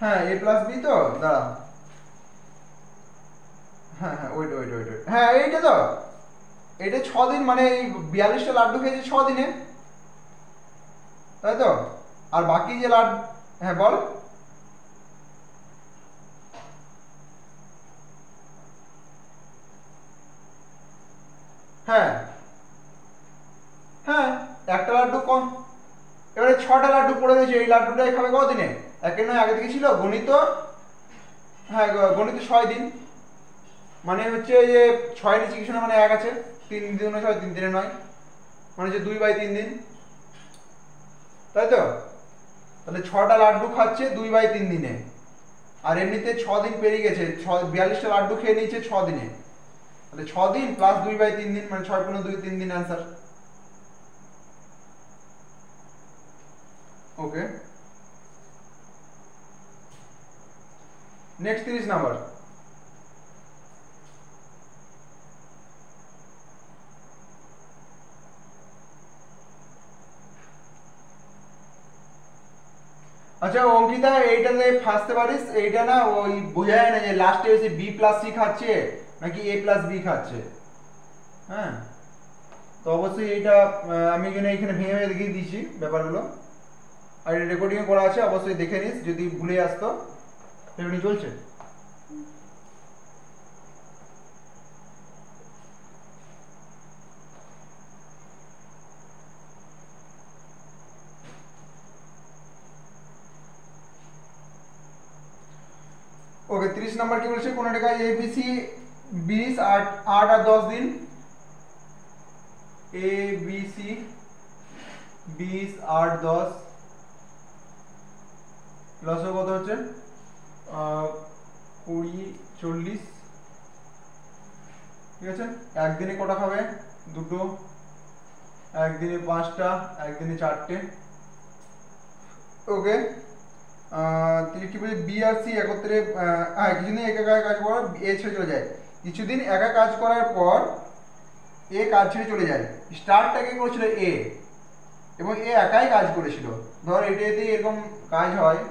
হ্যাঁ, এ প্লাস বি তো, দাঁড়া। হ্যাঁ হ্যাঁ, ওয়েট ওয়েট ওয়েট ওয়েট, হ্যাঁ এইটা তো, এটা 6 দিন, মানে এই 42টা লাড্ডু খেয়েছে 6 দিনে, তাই তো? আর বাকি যে লাড্ডু, হ্যাঁ বল। হ্যাঁ হ্যাঁ, একটা লাড্ডু কম, এবারে 6টা লাড্ডু পড়ে রয়েছে, এই লাড্ডুটাই খাবে কদিনে? 1/9 আগে থেকে ছিল, গণিত, হ্যাঁ গণিত 6 দিন, মানে হচ্ছে যে 6 নিচে কিছু না, মানে 1 আছে, 3 2 6, 3 3 9, মানে হচ্ছে 2/3 দিন, তাই তো? তাহলে 6টা লাড্ডু খাচ্ছে 2/3 দিনে, আর এমনিতে 6 দিন পেরিয়ে গেছে, 42টা লাড্ডু খেয়ে নিয়েছে 6 দিনে, তাহলে 6 দিন প্লাস 2/3 দিন, মানে 6 পূর্ণ 2 3 দিন অ্যান্সার। ওকে, নেক্সট 30 নাম্বার। আচ্ছা অঙ্কিতা, এইটাতে ফাঁসতে পারিস, এইটা না ওই বোঝা যায় না যে লাস্টে এসে বি প্লাস সি খাচ্ছে নাকি এ প্লাস বি খাচ্ছে। হ্যাঁ, তো অবশ্যই এইটা আমি এখানে ভেঙে ভেঙে দেখিয়ে দিয়েছি ব্যাপারগুলো, আর রেকর্ডিং করা আছে, অবশ্যই দেখে নিস যদি ভুলে আসতো। রেকর্ডিং চলছে। ওকে, 30 নাম্বার কি বলছে? কোন টাকা এবিসি 20 8 8 আর 10 দিন, এবিসি 20 8 10 প্লাস কত হচ্ছে 20 40, ঠিক আছে? একদিনে কটা খাবে? দুটো, একদিনে 5টা, একদিনে 4টে। ওকে, কি বলি, বি আর সি একত্রে, হ্যাঁ কিছুদিন একা একা কাজ করার এ ছেড়ে চলে যায়, কিছুদিন একা কাজ করার পর এ কাজ ছেড়ে চলে যায়। স্টার্টটা কে করেছিল? এ, এবং এ একাই কাজ করেছিল। ধর এটাতে এরকম কাজ হয়,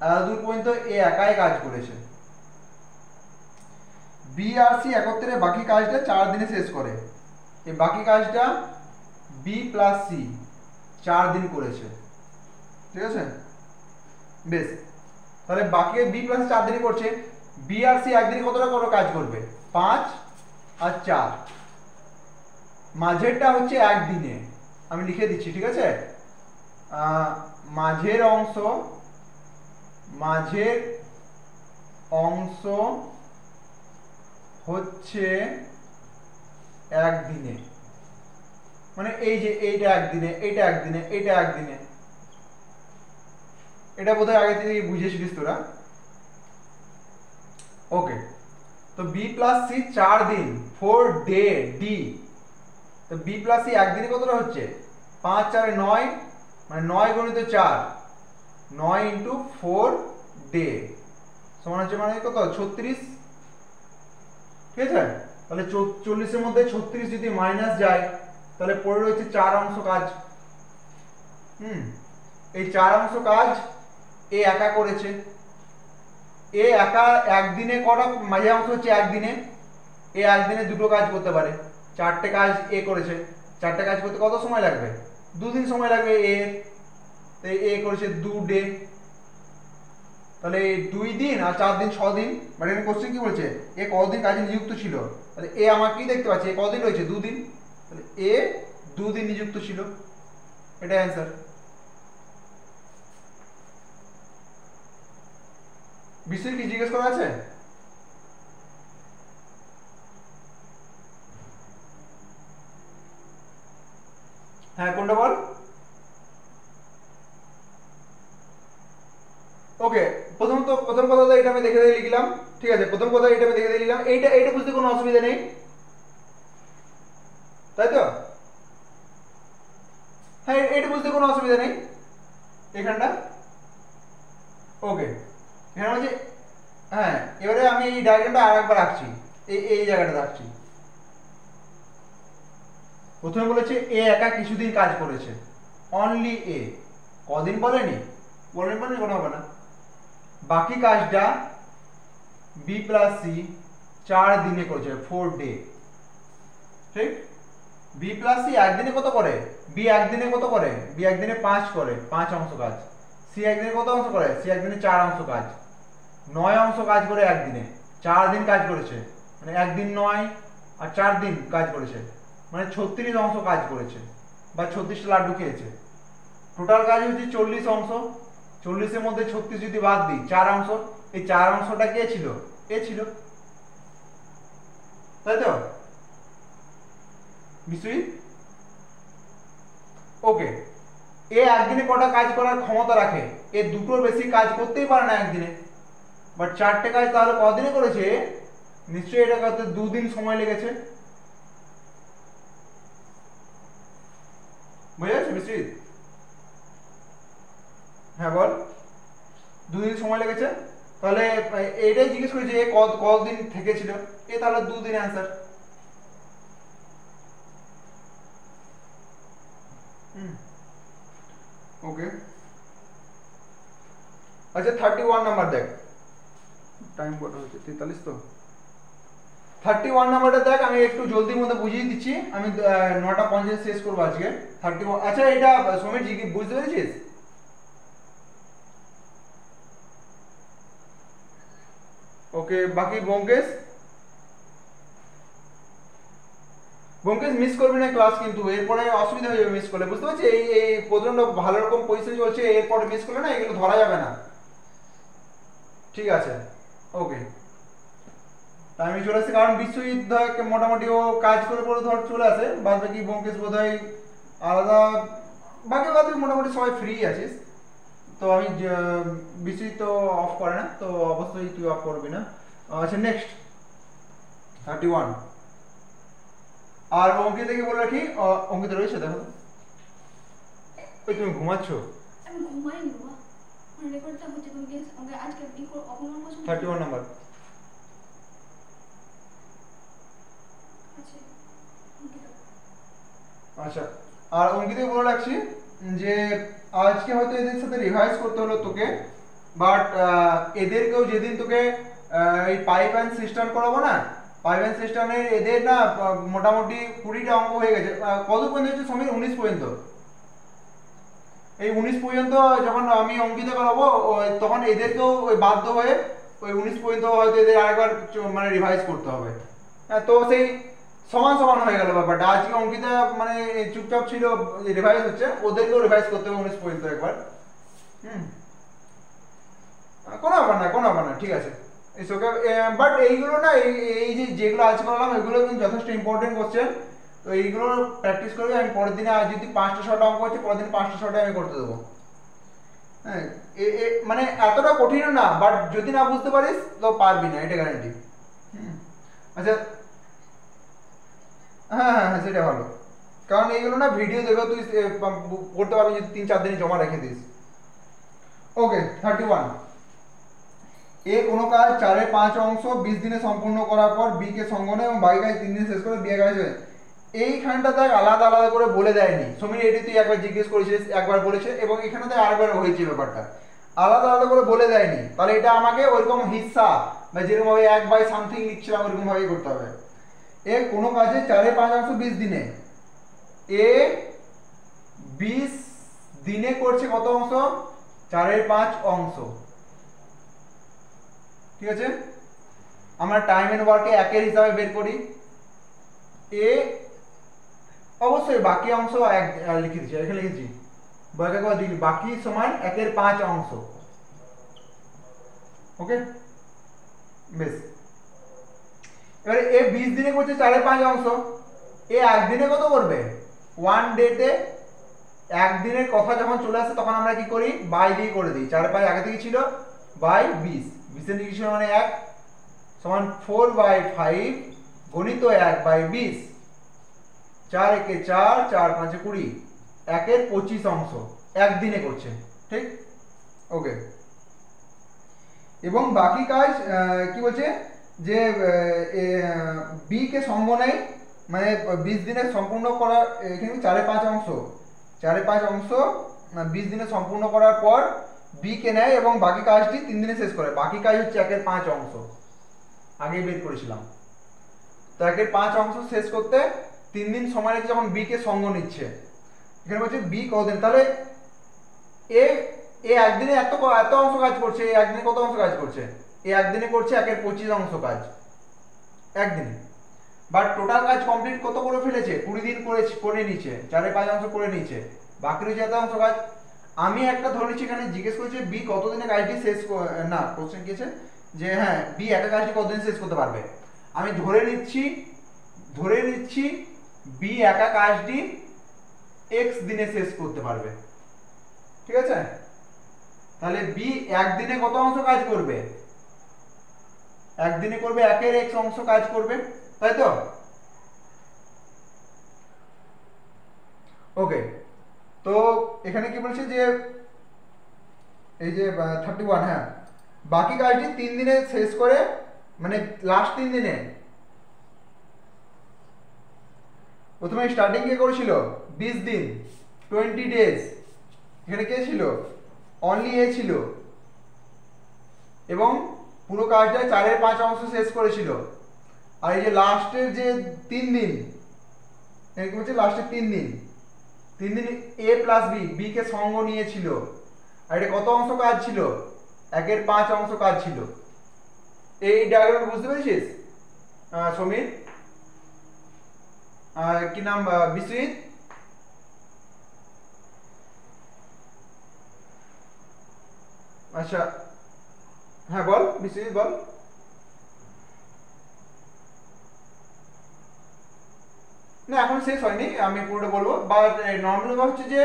এতদূর পর্যন্ত এ একাই কাজ করেছে। বি আর সি একত্রে বাকি কাজটা 4 দিনে শেষ করে, এই বাকি কাজটা বি প্লাস সি 4 দিন করেছে, ঠিক আছে? বেশ, তাহলে বাকি বি প্লাস 4 দিনে করছে, বি আর সি একদিনে কতটা করে কাজ করবে? 5 আর 4, মাঝেরটা হচ্ছে একদিনে, আমি লিখে দিচ্ছি, ঠিক আছে? মাঝের অংশ হচ্ছে একদিনে, মানে এই যে এইটা একদিনে, এইটা একদিনে, এইটা একদিনে, এটা বোধহয় আগে থেকে বুঝেছিলিস তোরা। ওকে, তো বি প্লাস সি 4 দিন, 4 ডে ডি, তো বি প্লাস সি একদিনে কতটা হচ্ছে? 5 4 9, মানে 9 গুণিত 4, 9 ইন্টু 4 ডে সমান হচ্ছে মানে কত? 36, ঠিক আছে? তাহলে 40 এর মধ্যে 36 যদি মাইনাস যায় তাহলে পড়ে রয়েছে 4 অংশ কাজ। এই 4 অংশ কাজ এ একা করেছে, এ একা একদিনে কটা মাঝে অংশ হচ্ছে একদিনে, এ একদিনে দুটো কাজ করতে পারে, 4টে কাজ এ করেছে, 4টে কাজ করতে কত সময় লাগবে? 2 দিন সময় লাগবে এর, তাই এ করেছে 2 ডে, তাহলে 2 দিন আর 4 দিন 6 দিন। বাট এখানে কোশ্চেন কি বলছে? এ কতদিন কাজে নিযুক্ত ছিল? তাহলে এ আমার কি দেখতে পাচ্ছি, এ কতদিন রয়েছে? 2 দিন, তাহলে এ 2 দিন নিযুক্ত ছিল, এটা অ্যান্সার। বিশ্বের কি জিজ্ঞেস করা আছে? হ্যাঁ, কোনটা বল? ওকে, প্রথম কথা তো এটা আমি দেখে দিয়ে লিখলাম, ঠিক আছে? প্রথম কথা এটা আমি দেখে দিয়ে লিখলাম, এইটা বুঝতে কোনো অসুবিধা নেই, তাই তো? হ্যাঁ, এটা বুঝতে কোনো অসুবিধা নেই এখানটা। ওকে, এখানে হচ্ছে, হ্যাঁ, এবারে আমি এই ডায়াগ্রামটা আরেকবার আঁকছি, এই জায়গাটা রাখছি। প্রথমে বলেছে এ একা কিছুদিন কাজ করেছে, অনলি এ, কদিন বলেনি, বলেনি কোনো হবে না। বাকি কাজটা বি প্লাস সি 4 দিনে করেছে, 4 ডে, ঠিক? বি প্লাস সি একদিনে কত করে? বি একদিনে কত করে? বি একদিনে 5 করে, 5 অংশ কাজ। সি একদিনে কত অংশ করে? সি একদিনে 4 অংশ কাজ, 9 অংশ কাজ করে একদিনে, 4 দিন কাজ করেছে, মানে একদিন 9 আর 4 দিন কাজ করেছে, মানে 36 অংশ কাজ করেছে, বা 36টা লাড্ডু খেয়েছে। টোটাল কাজ হচ্ছে 40 অংশ, 40-এর মধ্যে 36 যদি বাদ দিই, 4 অংশ, এই 4 অংশটা কে ছিল? এ ছিল, তাই তো বিশ্বজিৎ? ওকে, এ একদিনে কটা কাজ করার ক্ষমতা রাখে? এ দুটোর বেশি কাজ করতেই পারে না একদিনে, বাট 4টে কাজ তাহলে কদিনে করেছে? নিশ্চয়ই এটা করতে 2 দিন সময় লেগেছে, বুঝা যাচ্ছে বিশ্বজিৎ? হ্যাঁ বল, 2 দিন সময় লেগেছে, তাহলে এইটাই জিজ্ঞেস করেছে এ কতদিন থেকেছিল, এ তাহলে 2 দিন অ্যান্সার। ওকে, আচ্ছা 31 নাম্বার দেখ, টাইম কত হচ্ছে? 43 তো। 31 নাম্বারটা দেখ, আমি একটু জলদির মধ্যে বুঝিয়ে দিচ্ছি, আমি 9:50 শেষ করবো আজকে। 31, আচ্ছা এটা সমীর জি বুঝতে পেরেছিস? ওকে, বাকি ব্যোমকেশ মিস করবি না ক্লাস, কিন্তু এরপরে অসুবিধা হয়ে যাবে মিস করলে, বুঝতে পারছিস? এই প্রচন্ড ভালো রকম পজিশন চলছে, এরপরে মিস করলে না এগুলো ধরা যাবে না, ঠিক আছে? ওকে, আমি চলে আসছি, কারণ বিশ্বজিৎ মোটামুটি ও কাজ করে পরে ধর চলে আসে, বাদ বাকি ব্যোমকেশ বোধহয় আলাদা, বাকি মোটামুটি সবাই ফ্রি আছিস, তো আমি বিশ্বজিৎ তো অফ করে না, তো অবশ্যই তুই অফ করবি না। আচ্ছা নেক্সট 31, আর অঙ্কিতাকে বলে রাখি, অঙ্কিতা রয়েছে দেখো, ওই তুমি ঘুমাচ্ছ? আমি ঘুমাইনি বাবা, মানে রেকর্ডটা হচ্ছে, তুমি কি আমাকে আজকে অপমান করছো? 31 নাম্বার। আচ্ছা, আর অঙ্কিতাকে বলে রাখছি যে আজকে হয়তো এদের সাথে রিভাইজ করতে হলো তোকে, বাট এদেরকেও যেদিন তোকে এই পাইপ অ্যান্ড সিস্টেম করাবো না, পাইপ অ্যান্ড সিস্টেমের এদের না মোটামুটি 20টা অঙ্ক হয়ে গেছে। কত পর্যন্ত হচ্ছে সমীর? 19 পর্যন্ত। এই 19 পর্যন্ত যখন আমি অঙ্কিত করাবো তখন এদেরকেও ওই বাধ্য হয়ে ওই 19 পর্যন্ত হয়তো এদের আরেকবার মানে রিভাইজ করতে হবে। হ্যাঁ, তো সেই সমান সমান হয়ে গেল ব্যাপারটা। আজকে অঙ্কিতা মানে চুপচাপ ছিল, রিভাইজ হচ্ছে, ওদেরকেও রিভাইজ করতে হবে 19 পর্যন্ত একবার। হুম, কোনো ব্যাপার না, কোনো ব্যাপার না, ঠিক আছে। It's okay. বাট এইগুলো না, এই যে যেগুলো আজ করলাম এগুলো কিন্তু যথেষ্ট ইম্পর্টেন্ট কোশ্চেন। তো এইগুলো প্র্যাকটিস করবে। আমি পরের দিনে যদি 5টা 6টা অঙ্ক হচ্ছে, পরের দিন 5টা 6টা আমি করতে দেবো। হ্যাঁ, মানে এতটা কঠিনও না, বাট যদি না বুঝতে পারিস তো পারবি না, এটা গ্যারান্টি। হুম, আচ্ছা। হ্যাঁ হ্যাঁ হ্যাঁ, সেটা ভালো। কারণ এইগুলো না ভিডিও দেখে তুই করতে পারবি যদি 3-4 দিনে জমা রেখে দিস। ওকে, 31। এ কোনো কাজ 4/5 অংশ 20 দিনে সম্পূর্ণ করার পর বি কে সঙ্গ নেয় এবং বাকি কাজ 3 দিনে শেষ করে বি এর কাজ হয়ে। এইখানটা দেখ আলাদা আলাদা করে বলে দেয়নি সমীর, এটি তুই একবার জিজ্ঞেস করেছিস, একবার বলেছে, এবং এখানে দেখ আরেকবার হয়েছে ব্যাপারটা, আলাদা আলাদা করে বলে দেয়নি। তাহলে এটা আমাকে ওইরকম হিস্সা বা যেরকম ভাবে 1/something লিখছিলাম ওইরকম ভাবেই করতে হবে। এ কোনো কাজে 4/5 অংশ 20 দিনে, এ 20 দিনে করছে কত অংশ? 4/5 অংশ। ঠিক আছে, আমরা টাইম এন্ড ওয়ার্কে একের হিসাবে বের করি। এ অবশ্যই বাকি অংশ লিখে দিচ্ছি, এখানে লিখেছি বাকি সমান 1/5 অংশ। ওকে, বেশ। এবারে এ 20 দিনে করছে 4/5 অংশ, এ একদিনে কত করবে? 1 ডেতে একদিনের কথা যখন চলে আসে তখন আমরা কি করি? বাই দিয়ে করে দিই। 4/5 আগে থেকে ছিল, বাই 20, 20 এর নিচে ছিল মানে 1 সমান 4/5 গণিত 1/20, 4 একে 4, 4 5 20, 1/25 অংশ একদিনে করছে। ঠিক, ওকে। এবং বাকি কাজ কি বলছে যে বি কে সঙ্গ নেয়, মানে 20 দিনে সম্পূর্ণ করার, এখানে 4/5 অংশ, 4/5 অংশ 20 দিনে সম্পূর্ণ করার পর বি কে নেয় এবং বাকি কাজটি 3 দিনে শেষ করে। বাকি কাজ হচ্ছে 1/5 অংশ, আগেই বের করেছিলাম। তো 1/5 অংশ শেষ করতে 3 দিন সময় রেখে যখন বি কে সঙ্গ নিচ্ছে, এখানে বলছে বি কতদিন, তাহলে এ একদিনে এত অংশ কাজ করছে, এ একদিনে কত অংশ কাজ করছে? এ একদিনে করছে 1/25 অংশ কাজ একদিনে। বাট টোটাল কাজ কমপ্লিট কত করে ফেলেছে? 20 দিন করে নিচ্ছে, 4/5 অংশ করে নিচ্ছে, বাকি রয়েছে এত অংশ কাজ। আমি একটা ধরে নিচ্ছি, এখানে জিজ্ঞেস করেছে বি কতদিনে কাজটি শেষ, না কোশ্চেন কি আছে যে হ্যাঁ বি একা কাজটি কতদিন শেষ করতে পারবে। আমি ধরে নিচ্ছি বি একা কাজটি x দিনে শেষ করতে পারবে। ঠিক আছে, তাহলে বি একদিনে কত অংশ কাজ করবে? একদিনে করবে 1/x অংশ কাজ করবে, তাই তো? ওকে, তো এখানে কি বলছে যে এই যে 31, হ্যাঁ বাকি কাজটি 3 দিনে শেষ করে, মানে লাস্ট 3 দিনে। প্রথমে স্টার্টিং কে করেছিল 20 দিন, 20 ডেজ, এখানে কে ছিল? অনলি এ ছিল, এবং পুরো কাজটা 4/5 অংশ শেষ করেছিল। আর এই যে লাস্টের যে 3 দিন, এখানে কি বলছে লাস্টের 3 দিন এ প্লাস বি কে সঙ্গ নিয়েছিল, আর এটা কত অংশ কাজ ছিল? 1/5 অংশ কাজ ছিল। এই ডায়াগ্রাম বুঝতে পেরেছিস সমীর? কি নাম? বিশ্বজিৎ? আচ্ছা, হ্যাঁ বল বিশ্বজিৎ বল। না এখন শেষ হয়নি, আমি পুরোটা বলবো। বা নর্মালি হচ্ছে যে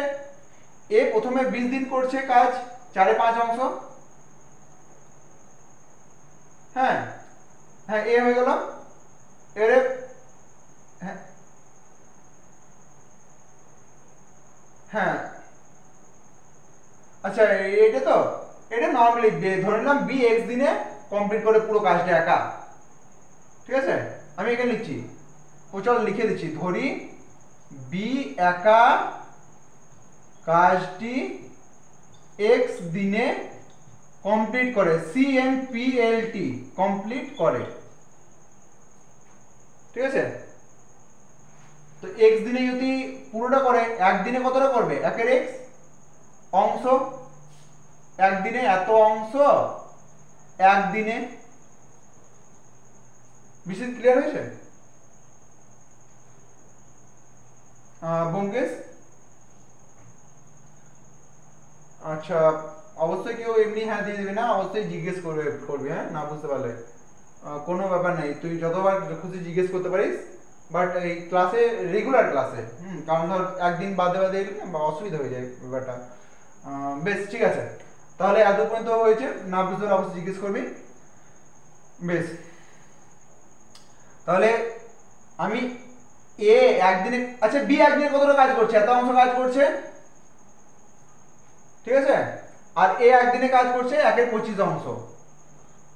এ প্রথমে 20 দিন করছে কাজ 4/5 অংশ, হ্যাঁ হ্যাঁ এ হয়ে গেল। এবারে হ্যাঁ হ্যাঁ আচ্ছা, এটা তো এটা নর্মালি ধরে নিলাম বি x দিনে কমপ্লিট করে পুরো কাজটা একা। ঠিক আছে, আমি এখানে লিখছি, চল লিখে দিচ্ছি, ধরি বি একা কাজটি x দিনে কমপ্লিট করে, CMPLT কমপ্লিট করে। ঠিক আছে, তো x দিনে যদি পুরোটা করে, একদিনে কতটা করবে? 1/x, অংশ, একদিনে এত অংশ একদিনে। বিশেষ ক্লিয়ার হয়েছে? ব্যোমকেশ? আচ্ছা, অবশ্যই কেউ এমনি হ্যাঁ দিয়ে দেবে না, অবশ্যই জিজ্ঞেস করবি, হ্যাঁ, না বুঝতে পারলে কোনো ব্যাপার নেই, তুই যতবার খুশি জিজ্ঞেস করতে পারিস, বাট এই ক্লাসে, রেগুলার ক্লাসে, কারণ ধর একদিন বাদে বাদে এলে না অসুবিধা হয়ে যায় ব্যাপারটা। বেশ, ঠিক আছে, তাহলে এত পর্যন্ত হয়েছে, না বুঝতে পারলে অবশ্যই জিজ্ঞেস করবি। বেশ, তাহলে আমি এ একদিনে, আচ্ছা বি একদিনে কতটা কাজ করছে, এত অংশ কাজ করছে, ঠিক আছে, আর এ একদিনে কাজ করছে 1/25 অংশ।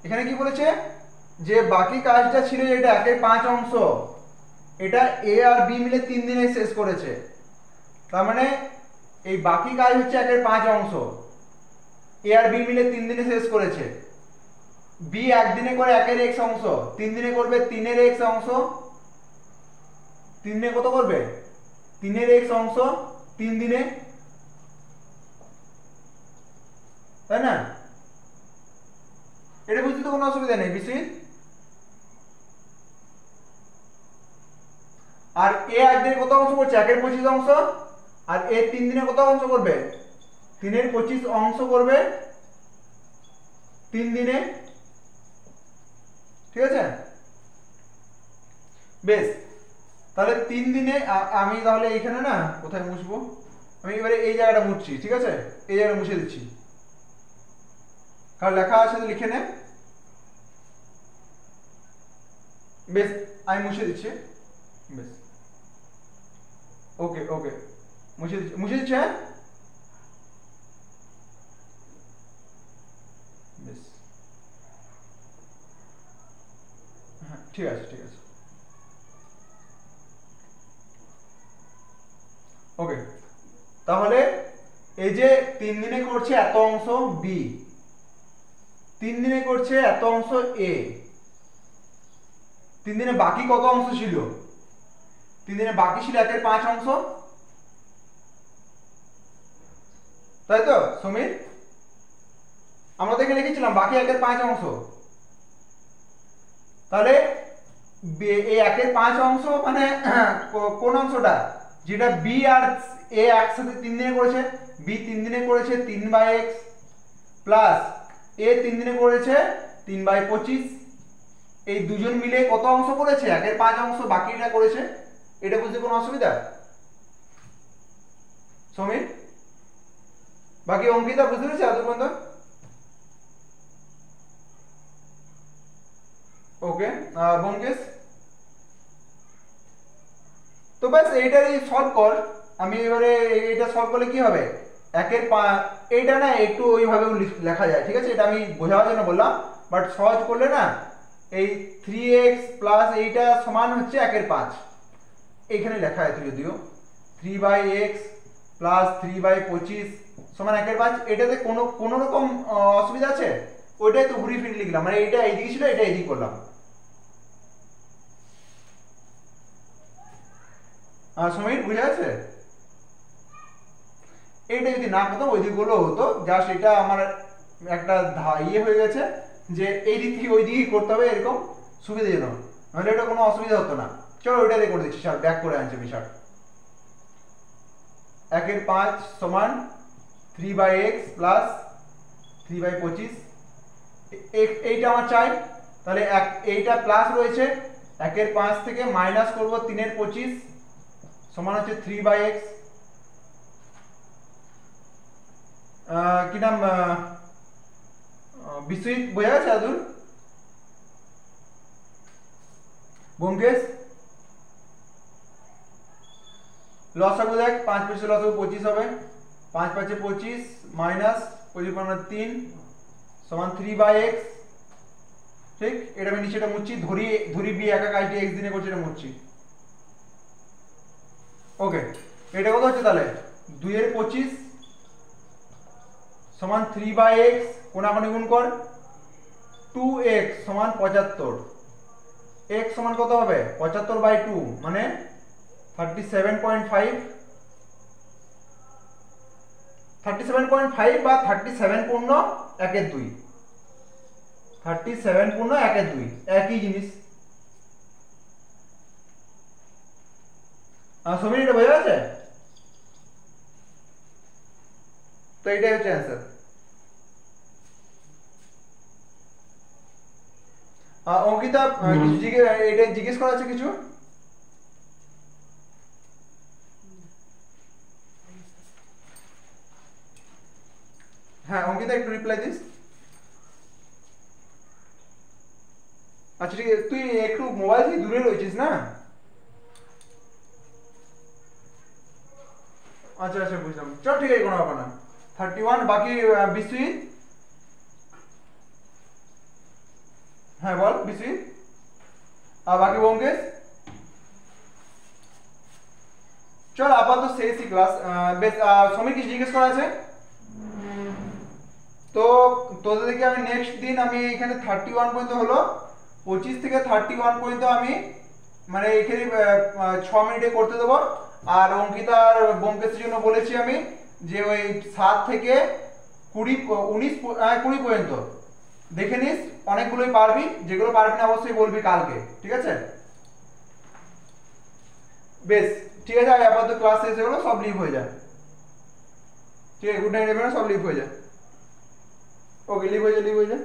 এখানে কি বলেছে যে বাকি কাজটা ছিল এটা 1/5 অংশ, এটা এ আর বি মিলে 3 দিনে শেষ করেছে, তার মানে এই বাকি কাজ হচ্ছে 1/5 অংশ, এ আর বি মিলে 3 দিনে শেষ করেছে। বি একদিনে করে 1/x অংশ, 3 দিনে করবে 3/x অংশ, 3 দিনে কত করবে 3/x অংশ 3 দিনে, তাই না? এটা বুঝতে তো কোনো অসুবিধা নেই বিশ্বজিৎ। আর এ একদিনে কত অংশ করছে 1/25 অংশ, আর এ 3 দিনে কত অংশ করবে 3/25 অংশ করবে 3 দিনে, ঠিক আছে। বেশ, তাহলে 3 দিনে আমি তাহলে এইখানে না কোথায় মুছবো, আমি এবারে এই জায়গাটা মুছছি, ঠিক আছে, এই জায়গাটা মুছে দিচ্ছি, কারণ লেখা আছে তো লিখে নে। বেশ, আমি মুছে দিচ্ছি, বেশ, ওকে ওকে, মুছে দিচ্ছি, হ্যাঁ, বেশ, হ্যাঁ, ঠিক আছে ঠিক আছে, ওকে। তাহলে এই যে 3 দিনে করছে এত অংশ বি, 3 দিনে করছে এত অংশ এ, 3 দিনে বাকি কত অংশ ছিল, 3 দিনে বাকি ছিল 1/5 অংশ, তাই তো সমীর? আমরা দেখে লিখেছিলাম বাকি 1/5 অংশ, তাহলে এই 1/5 অংশ মানে কোন অংশটা, যেটা বি আর এ একসাথে 3 দিনে করেছে, বি 3 দিনে করেছে 3/x প্লাস এ 3 দিনে করেছে 3/25, এই দুজন মিলে কত অংশ করেছে 1/5 অংশ বাকিটা করেছে, এটা বুঝতে কোনো অসুবিধা সমীর? বাকি অঙ্কিতা বুঝতে পেরেছে এত পর্যন্ত? ওকে, ব্যোমকেশ? তো ব্যাস এইটারই সলভ কর, আমি এবারে এইটা সলভ করলে কি হবে, এইটা না একটু ওইভাবেও লেখা যায়, ঠিক আছে, এটা আমি বোঝানোর জন্য বললাম, বাট সহজ করলে না এই 3x প্লাস এইটা সমান হচ্ছে 1/5, এইখানে লেখা আছে যদিও 3/x প্লাস 3/25 সমান 1/5, এটাতে কোনো রকম অসুবিধা আছে? ওইটাই তো ঘুরিয়ে ফিরে লিখলাম, মানে এইটা এইদিকে ছিল, এটা এইদিকে করলাম। সমীর বুঝে আছে? এইটা যদি না করতাম ওই দিকগুলো হতো, জাস্ট এটা আমার একটা ইয়ে হয়ে গেছে যে এই দিক থেকে ওই দিকেই করতে হবে, এরকম সুবিধাজনক, নাহলে এটা কোনো অসুবিধা হতো না। চলো ওইটা দিয়ে করে দিচ্ছি, স্যার ব্যাক করে আনছে বিষয়। 1/5 সমান 3/x প্লাস 3/25, এইটা আমার চাই, তাহলে এইটা প্লাস রয়েছে, 1/5 থেকে মাইনাস করব 3/25 সমান হচ্ছে 3/x, কি নাম বিশ্বজিৎ বোঝা গেছে আদুল? ব্যোমকেশ? লসাগু দেখ, 5 লসাগু 25 হবে, 5 25 মাইনাস 25 3 সমান 3/x, ঠিক, এটা আমি নিচেটা মুছছি, ধরি বি একা কাজটি x দিনে করছে, এটা মুছছি, ওকে। এটা কত হচ্ছে তাহলে 2/25 সমান 3/x, কোনাকুনি গুণ কর, 2x সমান 75, x সমান কত হবে 75/2 মানে 37.5, 37.5 বা 37 পূর্ণ 1/2, 37 পূর্ণ 1/2 একই জিনিস। সমীর এটা বোঝা যাচ্ছে? তো এটাই হচ্ছে অ্যান্সার। অঙ্কিতা কিছু এটা জিজ্ঞেস করা আছে কিছু? হ্যাঁ অঙ্কিতা একটু রিপ্লাই দিস। আচ্ছা ঠিক আছে, তুই একটু মোবাইল থেকে দূরে রয়েছিস না? আচ্ছা আচ্ছা বুঝলাম, চল ঠিক আছে কোনো ব্যাপার না। 31 বাকি বিশ্বজিৎ। হ্যাঁ বল বিশ্বজিৎ। আর বাকি ব্যোমকেশ। চল আপাতত শেষই ক্লাস। বেশ সমীর কিছু জিজ্ঞেস করা আছে? তো তোদেরকে আমি নেক্সট দিন আমি এখানে 31 পর্যন্ত হলো, 25 থেকে 31 পর্যন্ত আমি মানে এখানে 6 মিনিটে করতে দেবো। আর অঙ্কিতা আর ব্যোমকেশের জন্য বলেছি আমি যে ওই 7 থেকে 20 19 20 পর্যন্ত দেখে নিস, অনেকগুলোই পারবি, যেগুলো পারবি না অবশ্যই বলবি কালকে, ঠিক আছে? বেশ ঠিক আছে, আপাতত ক্লাস শেষ হয়ে গেলো, সব লিভ হয়ে যায়। ঠিক আছে, গুড নাইট এভরিওয়ান, সব লিভ হয়ে যায়। ওকে লিভ হয়ে যায়, লিভ হয়ে যায়।